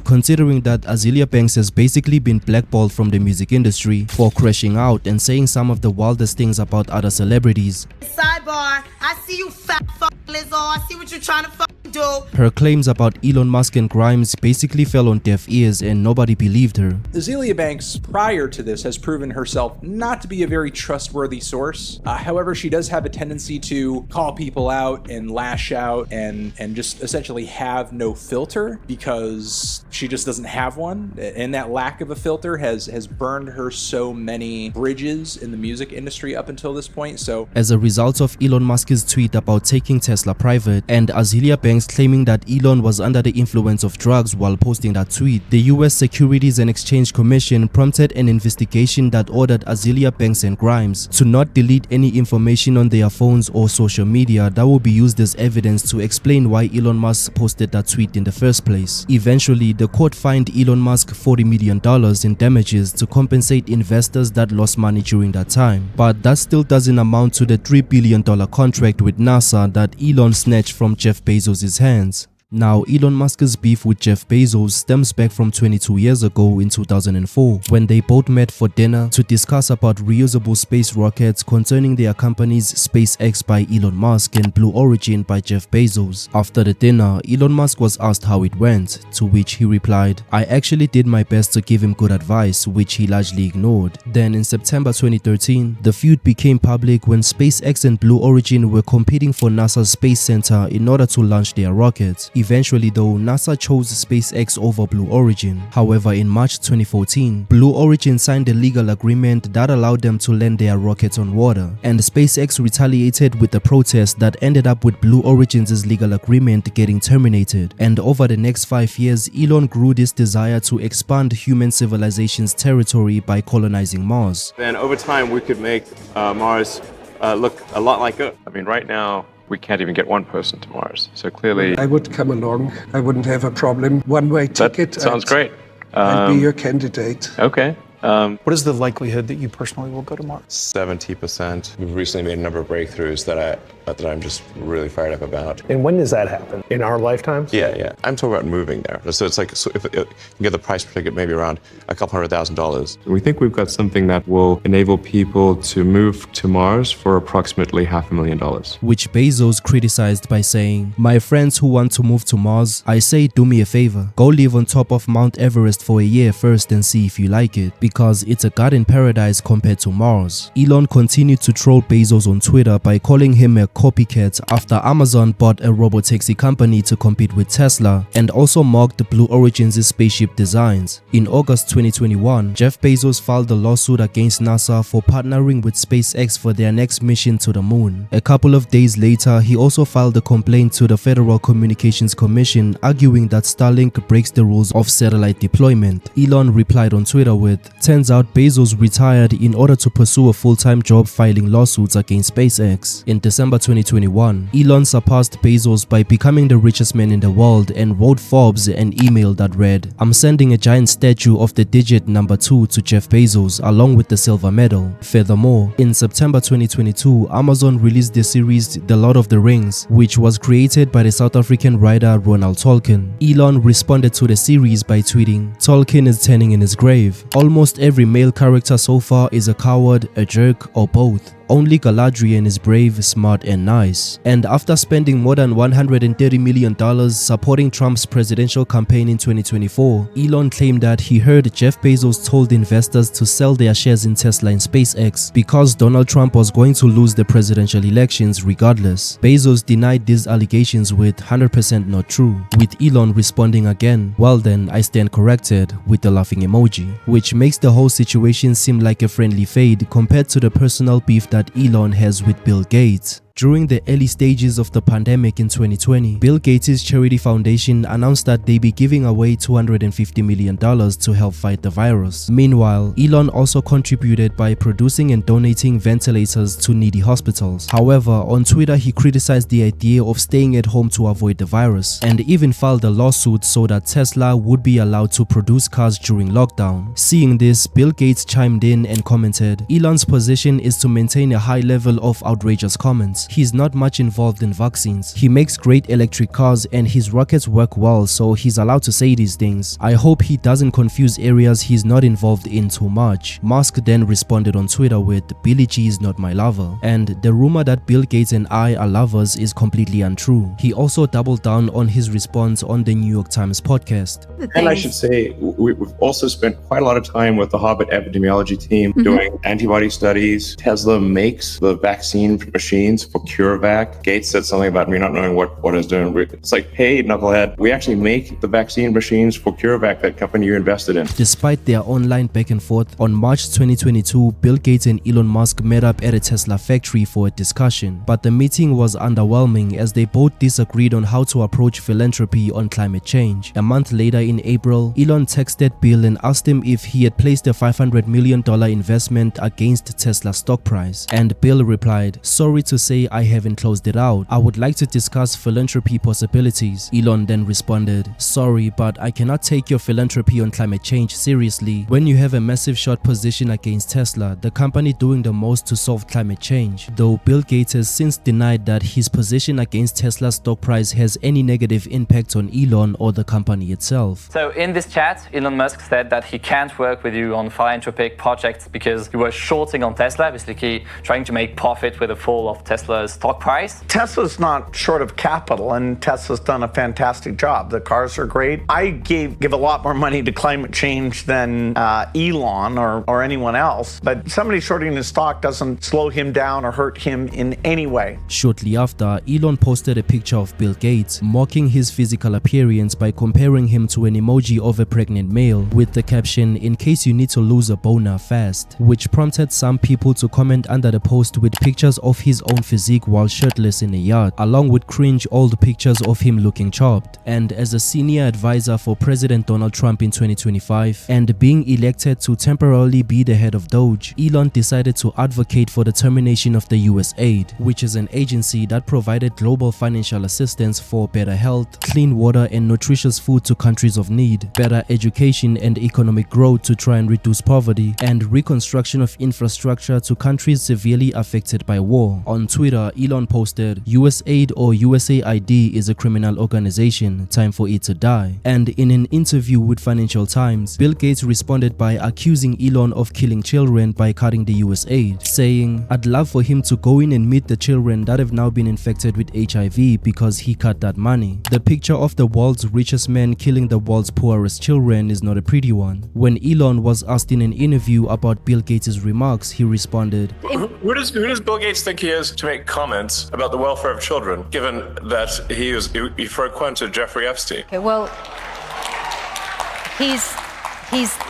Considering that Azealia Banks has basically been blackballed from the music industry for crashing out and saying some of the wildest things about other celebrities. Sidebar, I see you fat fucking Lizzo. I see what you're trying to fucking do. Her claims about Elon Musk and Grimes basically fell on deaf ears and nobody believed her. Azealia Banks, prior to this, has proven herself not to be a very trustworthy source. However, she does have a tendency to call people out and lash out and just essentially have no filter because she just doesn't have one. And that lack of a filter has burned her so many bridges in the music industry up until this point. So as a result of Elon Musk's tweet about taking Tesla private and Azealia Banks claiming that Elon was under the influence of drugs while posting that tweet, the US Securities and Exchange Commission prompted an investigation that ordered Azealia Banks and Grimes to not delete any information on their phones or social media that will be used as evidence to explain why Elon Musk posted that tweet in the first place. Eventually, the court fined Elon Musk $40 million in damages to compensate investors that lost money during that time. But that still doesn't amount to the $3 billion contract with NASA that Elon snatched from Jeff Bezos' hands. Now, Elon Musk's beef with Jeff Bezos stems back from 22 years ago in 2004, when they both met for dinner to discuss about reusable space rockets concerning their companies SpaceX by Elon Musk and Blue Origin by Jeff Bezos. After the dinner, Elon Musk was asked how it went, to which he replied, "I actually did my best to give him good advice, which he largely ignored." Then in September 2013, the feud became public when SpaceX and Blue Origin were competing for NASA's Space Center in order to launch their rockets. Eventually though, NASA chose SpaceX over Blue Origin. However, in March 2014, Blue Origin signed a legal agreement that allowed them to land their rockets on water, and SpaceX retaliated with a protest that ended up with Blue Origin's legal agreement getting terminated. And over the next 5 years, Elon grew this desire to expand human civilization's territory by colonizing Mars. Then over time we could make Mars look a lot like Earth. I mean, right now we can't even get one person to Mars. So clearly, I would come along. I wouldn't have a problem. One-way ticket. That sounds great. I'd be your candidate. Okay. What is the likelihood that you personally will go to Mars? 70%. We've recently made a number of breakthroughs that I'm just really fired up about. And when does that happen? In our lifetimes? Yeah. I'm talking about moving there. So it's like, if you get the price per ticket maybe around $200,000. We think we've got something that will enable people to move to Mars for approximately $500,000. Which Bezos criticized by saying, "My friends who want to move to Mars, I say do me a favor. Go live on top of Mount Everest for a year first and see if you like it, because it's a garden paradise compared to Mars." Elon continued to troll Bezos on Twitter by calling him a copycat after Amazon bought a robotaxi company to compete with Tesla, and also mocked Blue Origin's spaceship designs. In August 2021, Jeff Bezos filed a lawsuit against NASA for partnering with SpaceX for their next mission to the moon. A couple of days later, he also filed a complaint to the Federal Communications Commission arguing that Starlink breaks the rules of satellite deployment. Elon replied on Twitter with, "Turns out Bezos retired in order to pursue a full-time job filing lawsuits against SpaceX." In December 2021, Elon surpassed Bezos by becoming the richest man in the world and wrote Forbes an email that read, "I'm sending a giant statue of the digit number 2 to Jeff Bezos along with the silver medal." Furthermore, in September 2022, Amazon released the series The Lord of the Rings, which was created by the South African writer Ronald Tolkien. Elon responded to the series by tweeting, "Tolkien is turning in his grave. Almost every male character so far is a coward, a jerk, or both. Only Galadriel is brave, smart, and nice." And after spending more than $130 million supporting Trump's presidential campaign in 2024, Elon claimed that he heard Jeff Bezos told investors to sell their shares in Tesla and SpaceX because Donald Trump was going to lose the presidential elections regardless. Bezos denied these allegations with 100% not true, with Elon responding again, "Well then, I stand corrected," with the laughing emoji, which makes the whole situation seem like a friendly fade compared to the personal beef that Elon has with Bill Gates. During the early stages of the pandemic in 2020, Bill Gates' charity foundation announced that they'd be giving away $250 million to help fight the virus. Meanwhile, Elon also contributed by producing and donating ventilators to needy hospitals. However, on Twitter he criticized the idea of staying at home to avoid the virus, and even filed a lawsuit so that Tesla would be allowed to produce cars during lockdown. Seeing this, Bill Gates chimed in and commented, "Elon's position is to maintain a high level of outrageous comments. He's not much involved in vaccines. He makes great electric cars and his rockets work well, so he's allowed to say these things. I hope he doesn't confuse areas he's not involved in too much." Musk then responded on Twitter with, "Billie G is not my lover." And the rumor that Bill Gates and I are lovers is completely untrue. He also doubled down on his response on the New York Times podcast. And I should say, we've also spent quite a lot of time with the Harvard epidemiology team doing antibody studies. Tesla makes the vaccine machines for CureVac. Gates said something about me not knowing what I was doing. It's like, hey, knucklehead, we actually make the vaccine machines for CureVac, that company you invested in. Despite their online back and forth, on March 2022, Bill Gates and Elon Musk met up at a Tesla factory for a discussion. But the meeting was underwhelming as they both disagreed on how to approach philanthropy on climate change. A month later in April, Elon texted Bill and asked him if he had placed a $500 million investment against Tesla's stock price. And Bill replied, "Sorry to say I haven't closed it out. I would like to discuss philanthropy possibilities." Elon then responded, "Sorry, but I cannot take your philanthropy on climate change seriously when you have a massive short position against Tesla, the company doing the most to solve climate change." Though Bill Gates has since denied that his position against Tesla's stock price has any negative impact on Elon or the company itself. So in this chat, Elon Musk said that he can't work with you on philanthropic projects because you were shorting on Tesla, basically trying to make profit with the fall of Tesla's stock price. Tesla's not short of capital, and Tesla's done a fantastic job. The cars are great. I give a lot more money to climate change than Elon or anyone else, but somebody shorting his stock doesn't slow him down or hurt him in any way. Shortly after, Elon posted a picture of Bill Gates, mocking his physical appearance by comparing him to an emoji of a pregnant male with the caption, "In case you need to lose a boner fast," which prompted some people to comment under the post with pictures of his own physique physique while shirtless in a yacht, along with cringe old pictures of him looking chopped. And as a senior advisor for President Donald Trump in 2025 and being elected to temporarily be the head of Doge, Elon decided to advocate for the termination of the US Aid, which is an agency that provided global financial assistance for better health, clean water and nutritious food to countries of need, better education and economic growth to try and reduce poverty, and reconstruction of infrastructure to countries severely affected by war. On Twitter, Elon posted, "USAID or USAID is a criminal organization, time for it to die." And in an interview with Financial Times, Bill Gates responded by accusing Elon of killing children by cutting the USAID, saying, "I'd love for him to go in and meet the children that have now been infected with HIV because he cut that money." The picture of the world's richest man killing the world's poorest children is not a pretty one. When Elon was asked in an interview about Bill Gates' remarks, he responded, Who does Bill Gates think he is to make comments about the welfare of children, given that he frequented Jeffrey Epstein? Okay, well,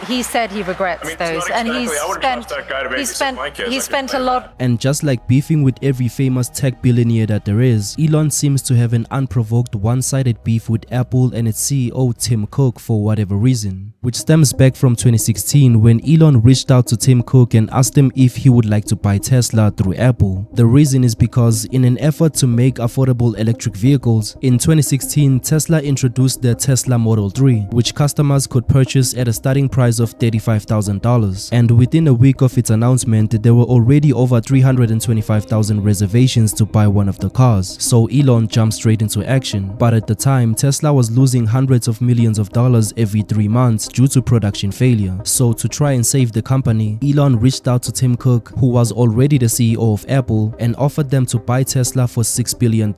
he said he regrets those, and he's spent a lot. And just like beefing with every famous tech billionaire that there is, Elon seems to have an unprovoked one-sided beef with Apple and its CEO Tim Cook for whatever reason, which stems back from 2016 when Elon reached out to Tim Cook and asked him if he would like to buy Tesla through Apple. The reason is because in an effort to make affordable electric vehicles, in 2016 Tesla introduced the Tesla Model 3, which customers could purchase at a starting price of $35,000, and within a week of its announcement there were already over 325,000 reservations to buy one of the cars, so Elon jumped straight into action. But at the time, Tesla was losing hundreds of millions of dollars every 3 months due to production failure. So to try and save the company, Elon reached out to Tim Cook, who was already the CEO of Apple, and offered them to buy Tesla for $6 billion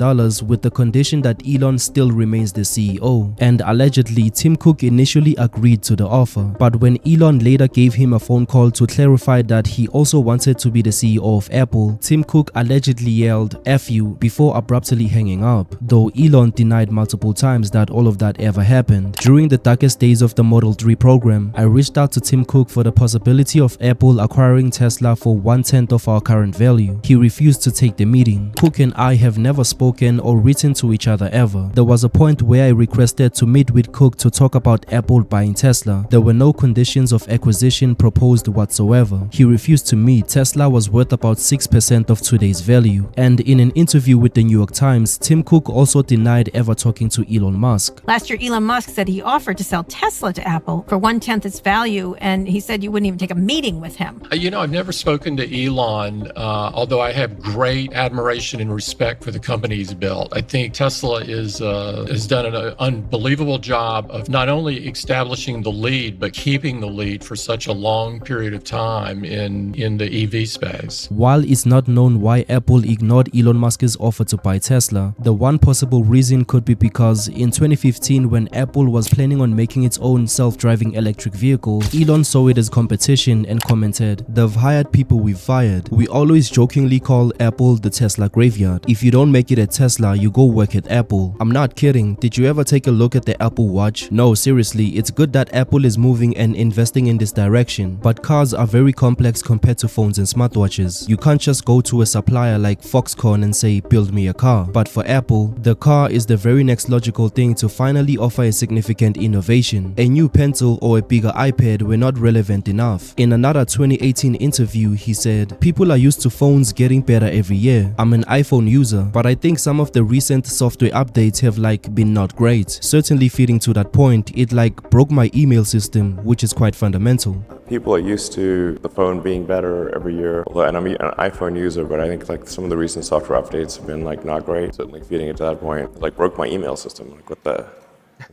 with the condition that Elon still remains the CEO. And allegedly, Tim Cook initially agreed to the offer, but when Elon later gave him a phone call to clarify that he also wanted to be the CEO of Apple, Tim Cook allegedly yelled "F you" before abruptly hanging up, though Elon denied multiple times that all of that ever happened. During the darkest days of the Model 3 program, I reached out to Tim Cook for the possibility of Apple acquiring Tesla for 1/10 of our current value. He refused to take the meeting. Cook and I have never spoken or written to each other ever. There was a point where I requested to meet with Cook to talk about Apple buying Tesla. There were no conditions of acquisition proposed whatsoever. He refused to meet. Tesla was worth about 6% of today's value. And in an interview with the New York Times, Tim Cook also denied ever talking to Elon Musk. Last year, Elon Musk said he offered to sell Tesla to Apple for 1/10 its value, and he said you wouldn't even take a meeting with him. You know, I've never spoken to Elon, although I have great admiration and respect for the company he's built. I think Tesla has done an unbelievable job of not only establishing the lead, but keeping the lead for such a long period of time in the EV space. While it's not known why Apple ignored Elon Musk's offer to buy Tesla, the one possible reason could be because in 2015, when Apple was planning on making its own self-driving electric vehicle, Elon saw it as competition and commented, "They've hired people we've fired. We always jokingly call Apple the Tesla graveyard. If you don't make it at Tesla, you go work at Apple." I'm not kidding. Did you ever take a look at the Apple Watch? No, seriously, it's good that Apple is moving and investing in this direction, but cars are very complex compared to phones and smartwatches. You can't just go to a supplier like Foxconn and say, "Build me a car." But for Apple, the car is the very next logical thing to finally offer a significant innovation. A new pencil or a bigger iPad were not relevant enough. In another 2018 interview, he said, "People are used to phones getting better every year. I'm an iPhone user, but I think some of the recent software updates have been not great. Certainly feeding to that point, it broke my email system, which is quite fundamental." People are used to the phone being better every year, and I'm an iPhone user, but I think some of the recent software updates have been not great. Certainly feeding it to that point, broke my email system. What the?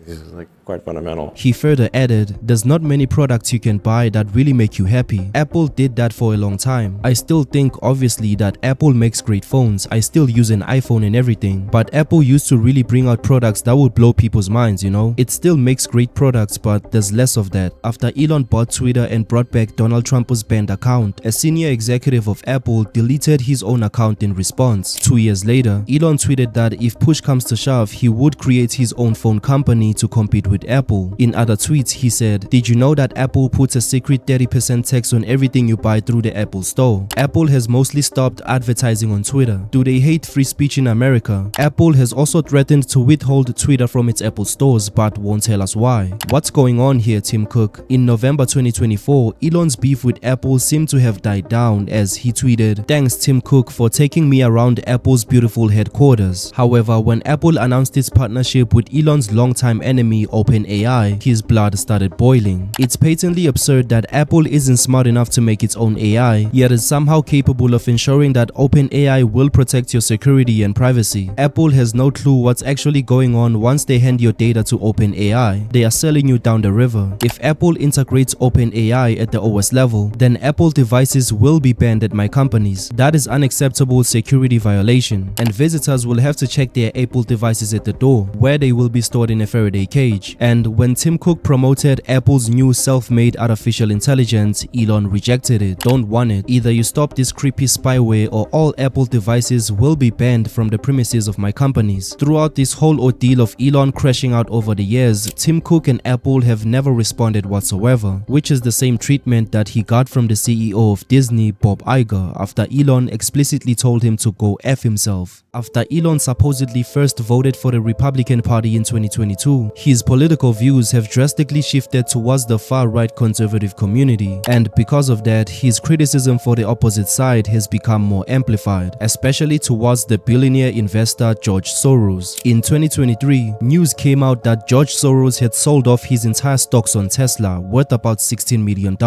This is quite fundamental. He further added, "There's not many products you can buy that really make you happy. Apple did that for a long time. I still think obviously that Apple makes great phones. I still use an iPhone and everything, but Apple used to really bring out products that would blow people's minds, you know? It still makes great products, but there's less of that." After Elon bought Twitter and brought back Donald Trump's banned account, a senior executive of Apple deleted his own account in response. 2 years later, Elon tweeted that if push comes to shove, he would create his own phone company company to compete with Apple. In other tweets, he said, "Did you know that Apple puts a secret 30% tax on everything you buy through the Apple Store? Apple has mostly stopped advertising on Twitter. Do they hate free speech in America? Apple has also threatened to withhold Twitter from its Apple stores but won't tell us why. What's going on here, Tim Cook?" In November 2024, Elon's beef with Apple seemed to have died down as he tweeted, "Thanks Tim Cook for taking me around Apple's beautiful headquarters." However, when Apple announced its partnership with Elon's longtime enemy OpenAI, his blood started boiling. It's patently absurd that Apple isn't smart enough to make its own AI, yet is somehow capable of ensuring that OpenAI will protect your security and privacy. Apple has no clue what's actually going on once they hand your data to OpenAI. They are selling you down the river. If Apple integrates OpenAI at the OS level, then Apple devices will be banned at my companies. That is unacceptable security violation, and visitors will have to check their Apple devices at the door, where they will be stored in a Faraday cage. And when Tim Cook promoted Apple's new self-made artificial intelligence, Elon rejected it. "Don't want it. Either you stop this creepy spyware or all Apple devices will be banned from the premises of my companies." Throughout this whole ordeal of Elon crashing out over the years, Tim Cook and Apple have never responded whatsoever, which is the same treatment that he got from the CEO of Disney, Bob Iger, after Elon explicitly told him to go F himself. After Elon supposedly first voted for the Republican Party in 2022, his political views have drastically shifted towards the far-right conservative community, and because of that, his criticism for the opposite side has become more amplified, especially towards the billionaire investor George Soros. In 2023, news came out that George Soros had sold off his entire stocks on Tesla, worth about $16 million.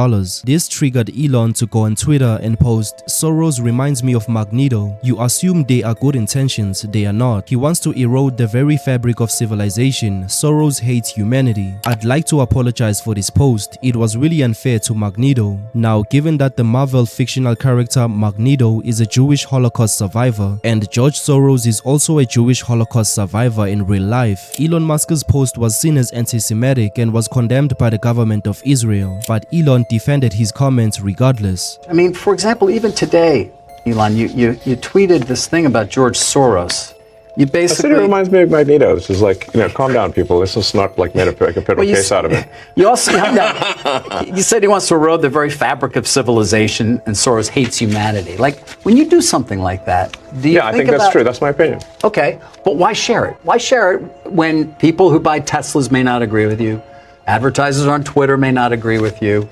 This triggered Elon to go on Twitter and post, "Soros reminds me of Magneto. You assume they are good intentions, they are not. He wants to erode the very fabric of civilization. Soros hates humanity. I'd like to apologize for this post. It was really unfair to Magneto." Now, given that the Marvel fictional character Magneto is a Jewish Holocaust survivor, and George Soros is also a Jewish Holocaust survivor in real life, Elon Musk's post was seen as anti-Semitic and was condemned by the government of Israel, but Elon defended his comments regardless. I mean, for example, even today, Elon, you tweeted this thing about George Soros. You basically... I said it reminds me of Magneto. It's just like, calm down, people. This is not like made a federal case out of it. You also you said he wants to erode the very fabric of civilization, and Soros hates humanity. Like, when you do something like that, do you I think that's true. That's my opinion. Okay, but why share it? Why share it when people who buy Teslas may not agree with you? Advertisers on Twitter may not agree with you.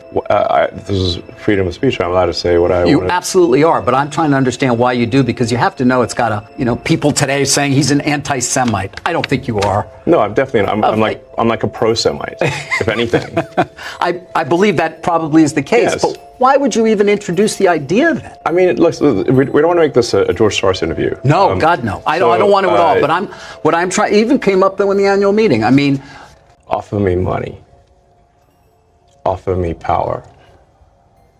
This is freedom of speech. I'm allowed to say what I want. You absolutely are, but I'm trying to understand why you do, because you have to know it's got a, people today saying he's an anti-Semite. I don't think you are. No, I'm definitely, I'm like a pro-Semite, if anything. I believe that probably is the case, yes. But why would you even introduce the idea then? I mean, look, we don't want to make this a George Soros interview. No, God, no. I don't want to at all, but what I'm trying, even came up though in the annual meeting. I mean, offer me money. Offer me power.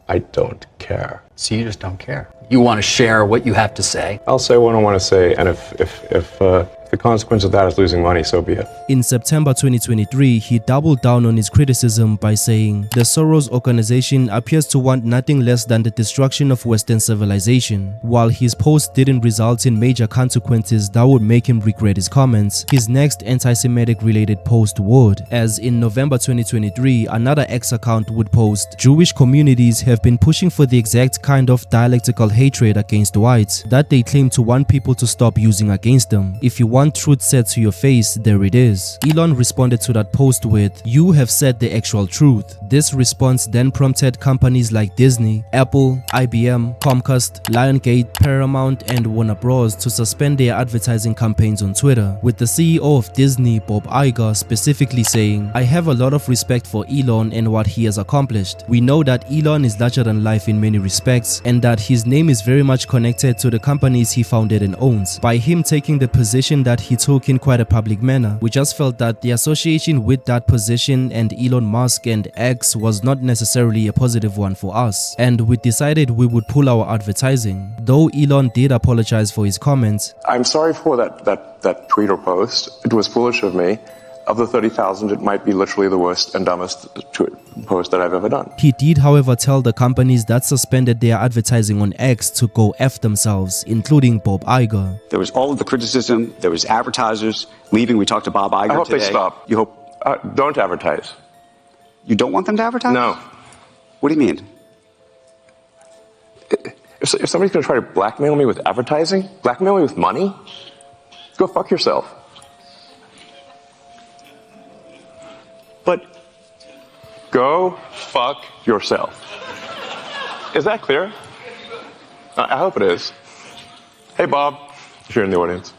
I don't care. So you just don't care. You want to share what you have to say. I'll say what I want to say, and if the consequence of that is losing money, so be it. In September 2023, he doubled down on his criticism by saying, "The Soros organization appears to want nothing less than the destruction of Western civilization." While his post didn't result in major consequences that would make him regret his comments, his next anti-Semitic related post would, as in November 2023, another X account would post, "Jewish communities have been pushing for the exact kind of dialectical hatred against whites that they claim to want people to stop using against them. If you want truth said to your face, there it is." Elon responded to that post with, "You have said the actual truth." This response then prompted companies like Disney, Apple, IBM, Comcast, Lionsgate, Paramount, and Warner Bros. To suspend their advertising campaigns on Twitter, with the CEO of Disney, Bob Iger, specifically saying, "I have a lot of respect for Elon and what he has accomplished. We know that Elon is larger than life in many respects, and that his name is very much connected to the companies he founded and owns. By him taking the position that he took in quite a public manner, we just felt that the association with that position and Elon Musk and X was not necessarily a positive one for us, and we decided we would pull our advertising." Though Elon did apologize for his comments. I'm sorry for that tweet or post. It was foolish of me. of the 30,000, it might be literally the worst and dumbest post that I've ever done. He did, however, tell the companies that suspended their advertising on X to go F themselves, including Bob Iger. There was all of the criticism. There was advertisers leaving. We talked to Bob Iger today. I hope they stop. You hope? Don't advertise. You don't want them to advertise? No. What do you mean? If somebody's going to try to blackmail me with advertising, blackmail me with money, go fuck yourself. But go fuck yourself. Is that clear? I hope it is. Hey, Bob, if you're in the audience.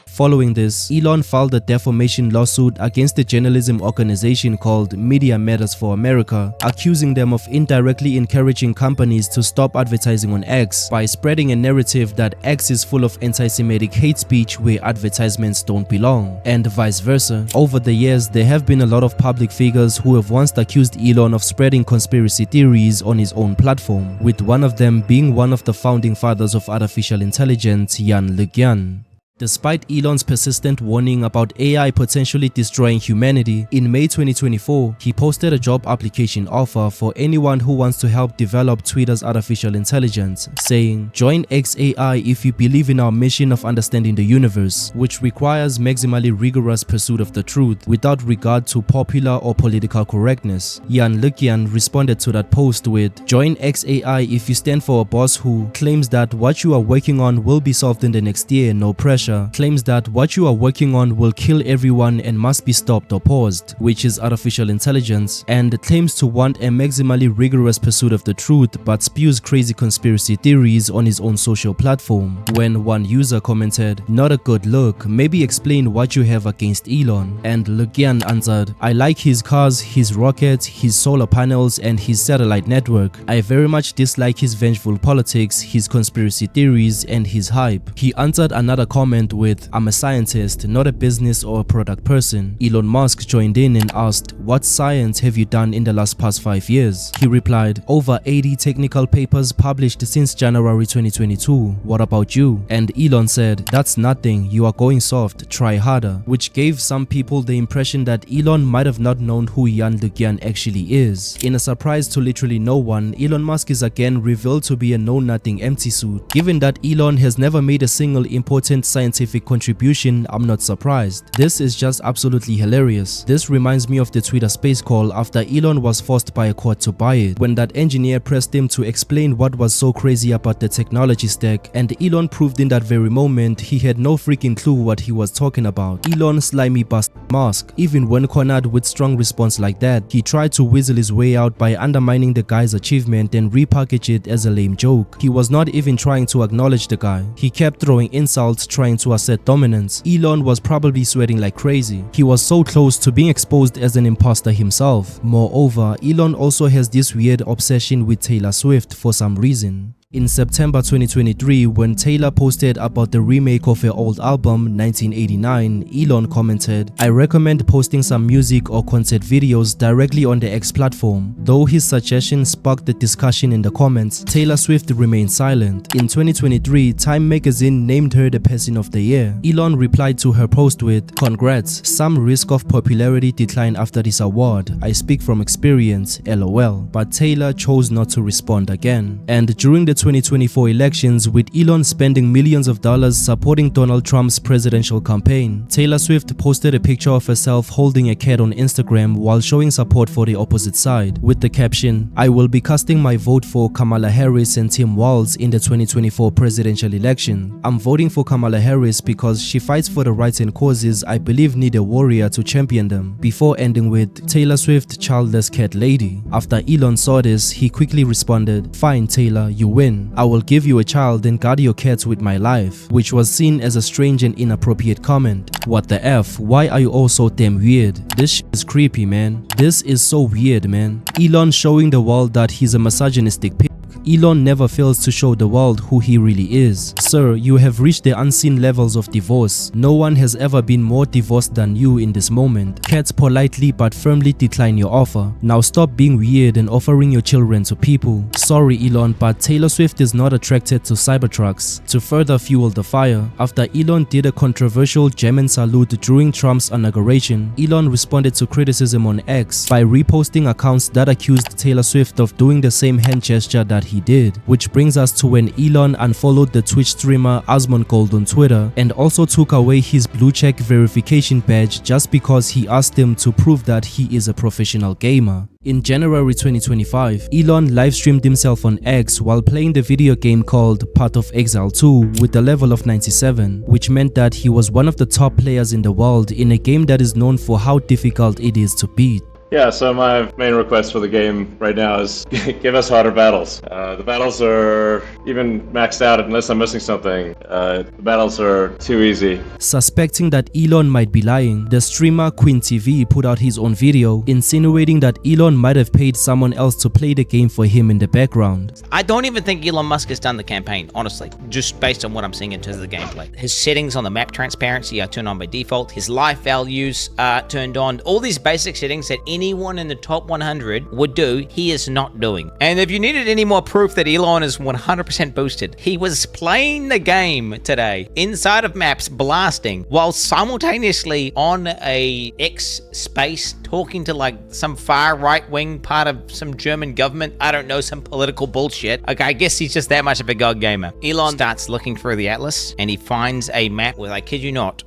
Following this, Elon filed a defamation lawsuit against the journalism organization called Media Matters for America, accusing them of indirectly encouraging companies to stop advertising on X by spreading a narrative that X is full of anti-Semitic hate speech where advertisements don't belong, and vice versa. Over the years, there have been a lot of public figures who have once accused Elon of spreading conspiracy theories on his own platform, with one of them being one of the founding fathers of artificial intelligence, Yann LeCun. Despite Elon's persistent warning about AI potentially destroying humanity, in May 2024, he posted a job application offer for anyone who wants to help develop Twitter's artificial intelligence, saying, "Join XAI if you believe in our mission of understanding the universe, which requires maximally rigorous pursuit of the truth without regard to popular or political correctness." Yann LeCun responded to that post with, "Join XAI if you stand for a boss who claims that what you are working on will be solved in the next year, no pressure, claims that what you are working on will kill everyone and must be stopped or paused, which is artificial intelligence, and claims to want a maximally rigorous pursuit of the truth but spews crazy conspiracy theories on his own social platform." When one user commented, "Not a good look, maybe explain what you have against Elon," and LeCun answered, "I like his cars, his rockets, his solar panels and his satellite network. I very much dislike his vengeful politics, his conspiracy theories and his hype." He answered another comment with, "I'm a scientist, not a business or a product person." Elon Musk joined in and asked, "What science have you done in the last past 5 years?" He replied, "Over 80 technical papers published since January 2022. What about you?" And Elon said, "That's nothing, you are going soft, try harder," which gave some people the impression that Elon might have not known who Yann LeCun actually is. In a surprise to literally no one, Elon Musk is again revealed to be a know-nothing empty suit. Given that Elon has never made a single important scientific contribution, I'm not surprised. This is just absolutely hilarious. This reminds me of the Twitter space call after Elon was forced by a court to buy it, when that engineer pressed him to explain what was so crazy about the technology stack, and Elon proved in that very moment he had no freaking clue what he was talking about. Elon slimy bastard Musk. Even when cornered with strong response like that, he tried to weasel his way out by undermining the guy's achievement and repackage it as a lame joke. He was not even trying to acknowledge the guy. He kept throwing insults, trying to assert dominance. Elon was probably sweating like crazy. He was so close to being exposed as an imposter himself. Moreover, Elon also has this weird obsession with Taylor Swift for some reason. In September 2023, when Taylor posted about the remake of her old album 1989, Elon commented, "I recommend posting some music or concert videos directly on the X platform." Though his suggestion sparked the discussion in the comments, Taylor Swift remained silent. In 2023, Time magazine named her the Person of the Year. Elon replied to her post with, "Congrats, some risk of popularity decline after this award. I speak from experience, LOL." But Taylor chose not to respond again. And during the 2024 elections, with Elon spending millions of dollars supporting Donald Trump's presidential campaign, Taylor Swift posted a picture of herself holding a cat on Instagram while showing support for the opposite side, with the caption, "I will be casting my vote for Kamala Harris and Tim Walz in the 2024 presidential election. I'm voting for Kamala Harris because she fights for the rights and causes I believe need a warrior to champion them," before ending with, "Taylor Swift, childless cat lady." After Elon saw this, he quickly responded, "Fine Taylor, you win. I will give you a child and guard your cats with my life," which was seen as a strange and inappropriate comment. What the F? Why are you all so damn weird? This shit is creepy, man. This is so weird, man. Elon showing the world that he's a misogynistic pig. Elon never fails to show the world who he really is. Sir, you have reached the unseen levels of divorce. No one has ever been more divorced than you in this moment. Cats politely but firmly decline your offer. Now stop being weird and offering your children to people. Sorry Elon, but Taylor Swift is not attracted to Cybertrucks. To further fuel the fire, after Elon did a controversial German salute during Trump's inauguration, Elon responded to criticism on X by reposting accounts that accused Taylor Swift of doing the same hand gesture that he did, which brings us to when Elon unfollowed the Twitch streamer Asmongold on Twitter and also took away his blue check verification badge just because he asked him to prove that he is a professional gamer. In January 2025, Elon livestreamed himself on X while playing the video game called Path of Exile 2 with a level of 97, which meant that he was one of the top players in the world in a game that is known for how difficult it is to beat. Yeah, so my main request for the game right now is give us harder battles. The battles are even maxed out unless I'm missing something. The battles are too easy. Suspecting that Elon might be lying, the streamer Queen TV put out his own video insinuating that Elon might have paid someone else to play the game for him in the background. I don't even think Elon Musk has done the campaign, honestly, just based on what I'm seeing in terms of the gameplay. His settings on the map transparency are turned on by default. His life values are turned on. All these basic settings that anyone in the top 100 would do, he is not doing. And if you needed any more proof that Elon is 100% boosted, he was playing the game today inside of maps blasting while simultaneously on a X space talking to like some far right wing part of some German government. I don't know, some political bullshit. Okay, I guess he's just that much of a god gamer. Elon starts looking through the atlas and he finds a map with, I kid you not,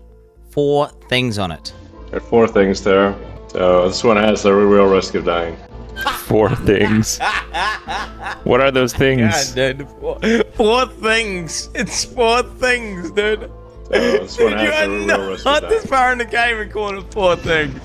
4 things on it. There are 4 things there. So this one has a real risk of dying. 4 things. What are those things? God, dude. 4 things. It's 4 things, dude. So this one has a real risk of dying. Not this far in the game and calling it 4 things.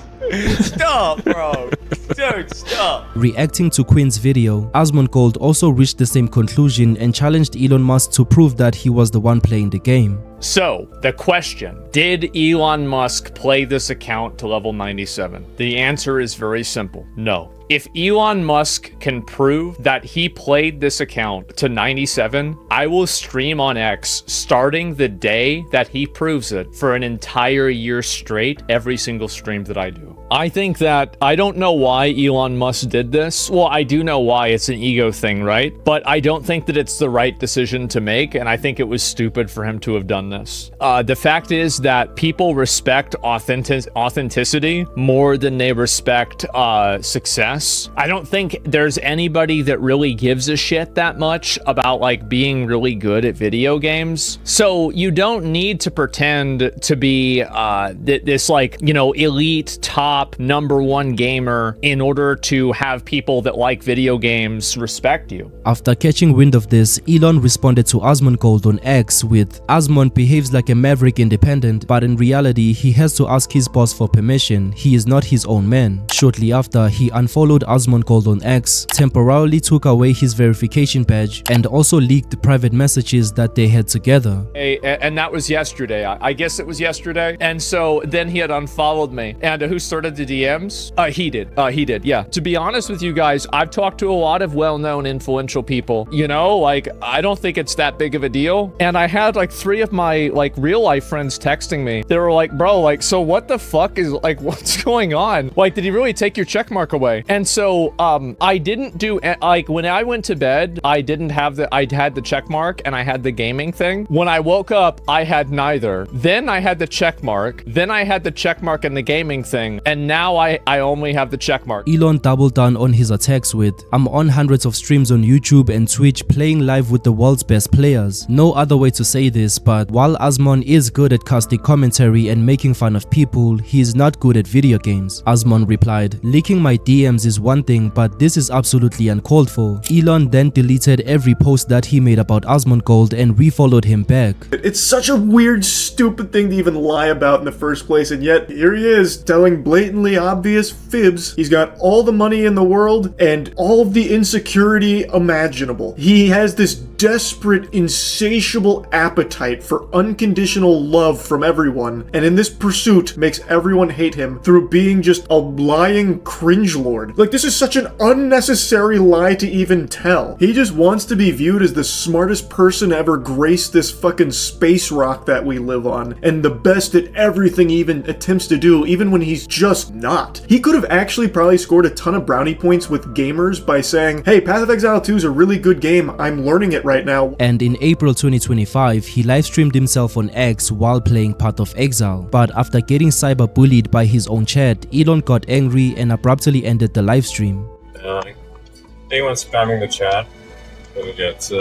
Stop, bro. Dude, stop. Reacting to Quinn's video, Asmongold also reached the same conclusion and challenged Elon Musk to prove that he was the one playing the game. So, the question, did Elon Musk play this account to level 97? The answer is very simple, no. If Elon Musk can prove that he played this account to 97, I will stream on X starting the day that he proves it for an entire year straight, every single stream that I do. I think that, I don't know why Elon Musk did this. Well, I do know why, it's an ego thing, right? But I don't think that it's the right decision to make, and I think it was stupid for him to have done this. The fact is that people respect authenticity more than they respect success. I don't think there's anybody that really gives a shit that much about like being really good at video games. So you don't need to pretend to be this like, you know, elite top #1 gamer in order to have people that like video games respect you. After catching wind of this, Elon responded to Asmongold on X with, "Asmon behaves like a maverick independent, but in reality he has to ask his boss for permission. He is not his own man." Shortly after, he unfollowed Asmongold on X, temporarily took away his verification badge, and also leaked private messages that they had together. And that was yesterday. I guess it was yesterday. And so then he had unfollowed me. And who started the DMs? He did. He did, yeah. To be honest with you guys, I've talked to a lot of well-known influential people. You know, like, I don't think it's that big of a deal. And I had like 3 of my like real-life friends texting me. They were like, bro, like, so what the fuck is, like, what's going on? Like, did he really take your check mark away? And so, I didn't do, like, when I went to bed, I didn't have the, I had the check mark and I had the gaming thing. When I woke up, I had neither. Then I had the check mark. Then I had the check mark and the gaming thing. And now I only have the check mark. Elon doubled down on his attacks with, "I'm on hundreds of streams on YouTube and Twitch playing live with the world's best players." No other way to say this, but while Asmon is good at casting commentary and making fun of people, he is not good at video games. Asmon replied, "Leaking my DMs is one thing, but this is absolutely uncalled for." Elon then deleted every post that he made about Asmongold and refollowed him back. It's such a weird, stupid thing to even lie about in the first place, and yet here he is telling blatantly blatantly obvious fibs. He's got all the money in the world and all of the insecurity imaginable. He has this desperate, insatiable appetite for unconditional love from everyone, and in this pursuit makes everyone hate him through being just a lying cringelord. Like, this is such an unnecessary lie to even tell. He just wants to be viewed as the smartest person to ever grace this fucking space rock that we live on, and the best at everything he even attempts to do, even when he's just not. He could have actually probably scored a ton of brownie points with gamers by saying, hey, Path of Exile 2 is a really good game, I'm learning it right now. And in April 2025, he livestreamed himself on X while playing Path of Exile. But after getting cyberbullied by his own chat, Elon got angry and abruptly ended the livestream. Anyone spamming the chat will get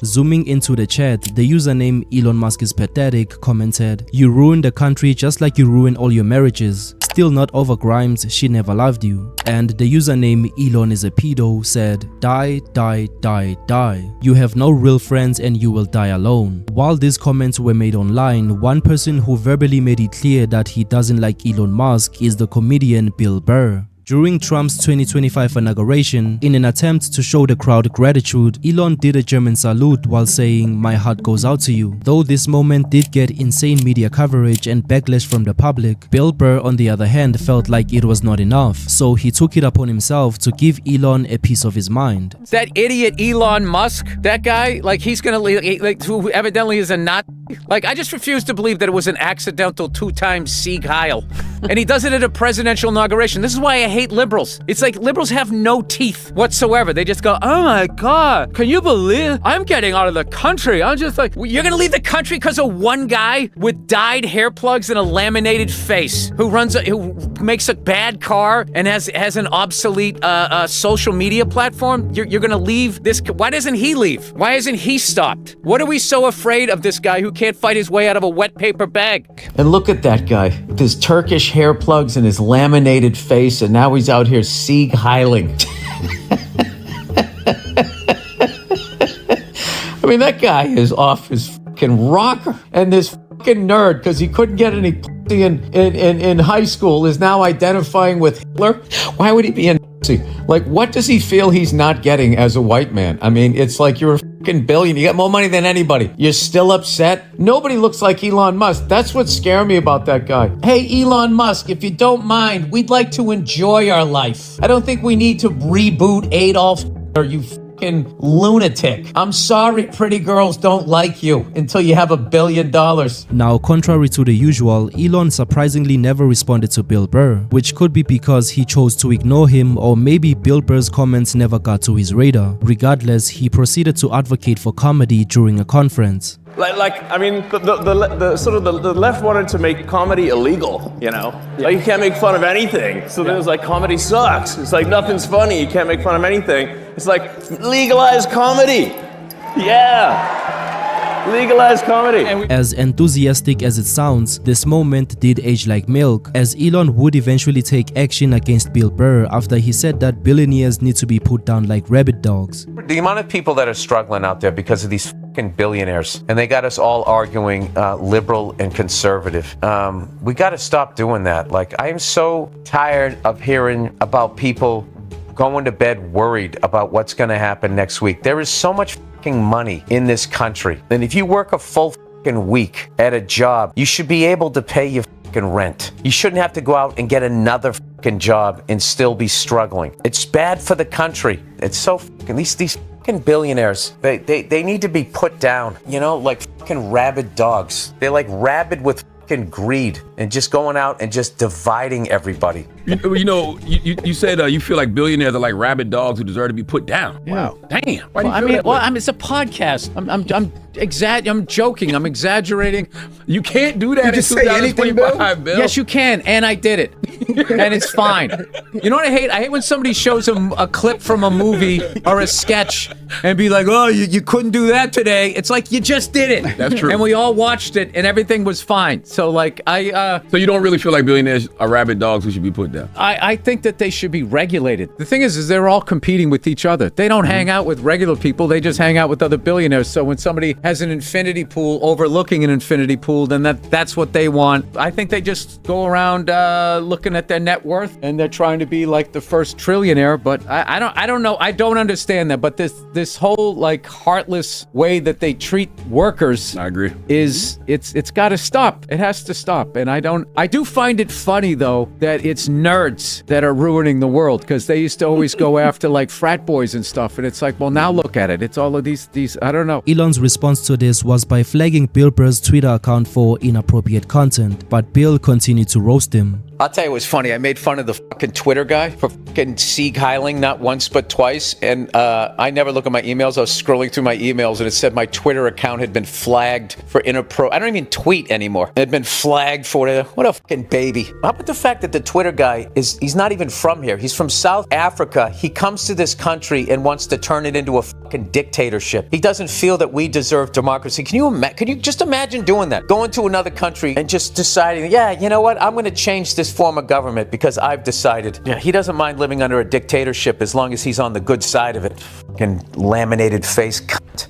Zooming into the chat, the username Elon Musk is pathetic commented, "You ruined the country just like you ruined all your marriages. Still not over Grimes, she never loved you." And the username Elon is a pedo said, "Die, die, die, die. You have no real friends and you will die alone." While these comments were made online, one person who verbally made it clear that he doesn't like Elon Musk is the comedian Bill Burr. During Trump's 2025 inauguration, in an attempt to show the crowd gratitude, Elon did a German salute while saying, "My heart goes out to you." Though this moment did get insane media coverage and backlash from the public, Bill Burr on the other hand felt like it was not enough, so he took it upon himself to give Elon a piece of his mind. That idiot Elon Musk, that guy, like he's gonna, like who evidently is a Nazi. Like, I just refuse to believe that it was an accidental 2-time Sieg Heil. And he does it at a presidential inauguration. This is why I hate liberals. It's like liberals have no teeth whatsoever. They just go, "Oh my God, can you believe I'm getting out of the country?" I'm just like, you're gonna leave the country because of one guy with dyed hair plugs and a laminated face who makes a bad car and has an obsolete social media platform? You're gonna leave this? Why doesn't he leave? Why isn't he stopped? What are we so afraid of this guy who can't fight his way out of a wet paper bag? And look at that guy with his Turkish hair plugs and his laminated face, and now he's out here Sieg Heiling. I mean, that guy is off his fucking rocker. And this fucking nerd, because he couldn't get any pussy in high school, is now identifying with Hitler. Why would he be a Nazi? Like, what does he feel he's not getting as a white man? I mean, it's like you're a fucking billion. You got more money than anybody. You're still upset? Nobody looks like Elon Musk. That's what scares me about that guy. Hey, Elon Musk, if you don't mind, we'd like to enjoy our life. I don't think we need to reboot Adolf or you fucking lunatic. I'm sorry pretty girls don't like you until you have $1 billion. Now, contrary to the usual, Elon surprisingly never responded to Bill Burr, which could be because he chose to ignore him, or maybe Bill Burr's comments never got to his radar. Regardless, he proceeded to advocate for comedy during a conference. I mean, the left wanted to make comedy illegal, you know? Yeah. Like, you can't make fun of anything. So then it was like, comedy sucks. It's like, nothing's funny. You can't make fun of anything. It's like, legalize comedy. Yeah. Legalize comedy. As enthusiastic as it sounds, this moment did age like milk, as Elon would eventually take action against Bill Burr after he said that billionaires need to be put down like rabid dogs. The amount of people that are struggling out there because of these fucking billionaires, and they got us all arguing liberal and conservative. We got to stop doing that. Like, I am so tired of hearing about people going to bed worried about what's going to happen next week. There is so much fucking money in this country. And if you work a full fucking week at a job, you should be able to pay your fucking rent. You shouldn't have to go out and get another fucking job and still be struggling. It's bad for the country. It's so fucking, these fucking billionaires, they need to be put down, you know, like fucking rabid dogs. They're like rabid with fucking greed and just going out and just dividing everybody. You know, you said you feel like billionaires are like rabid dogs who deserve to be put down. Yeah. Wow. Damn. Why do you I feel mean, that way? I mean, it's a podcast. I'm joking. I'm exaggerating. You can't do that. You just say anything, Bill? Yes, you can, and I did it, and it's fine. You know what I hate? I hate when somebody shows a clip from a movie or a sketch and be like, "Oh, you couldn't do that today." It's like, you just did it. That's true. And we all watched it, and everything was fine. So like, So you don't really feel like billionaires are rabid dogs who should be put down? I think that they should be regulated. The thing is they're all competing with each other. They don't hang out with regular people. They just hang out with other billionaires. So when somebody has an infinity pool overlooking an infinity pool, then that's what they want. I think they just go around looking at their net worth, and they're trying to be like the first trillionaire. But I don't know. I don't understand that. But this whole like heartless way that they treat workers, I agree, it's got to stop. It has to stop. And I do find it funny though that it's nerds that are ruining the world, because they used to always go after like frat boys and stuff, and it's like, well, now look at it. It's all of these I don't know. Elon's response to this was by flagging Bill Burr's Twitter account for inappropriate content, but Bill continued to roast him. I'll tell you what's funny. I made fun of the fucking Twitter guy for fucking Sieg Heiling not once but twice, and I never look at my emails. I was scrolling through my emails, and it said my Twitter account had been flagged for inappropriate. I don't even tweet anymore. It had been flagged for whatever. What a fucking baby. How about the fact that the Twitter guy he's not even from here. He's from South Africa. He comes to this country and wants to turn it into a fucking dictatorship. He doesn't feel that we deserve democracy. Can you just imagine doing that? Going to another country and just deciding, yeah, you know what? I'm going to change this form of government because I've decided. Yeah, he doesn't mind living under a dictatorship as long as he's on the good side of it. Fucking laminated face cunt.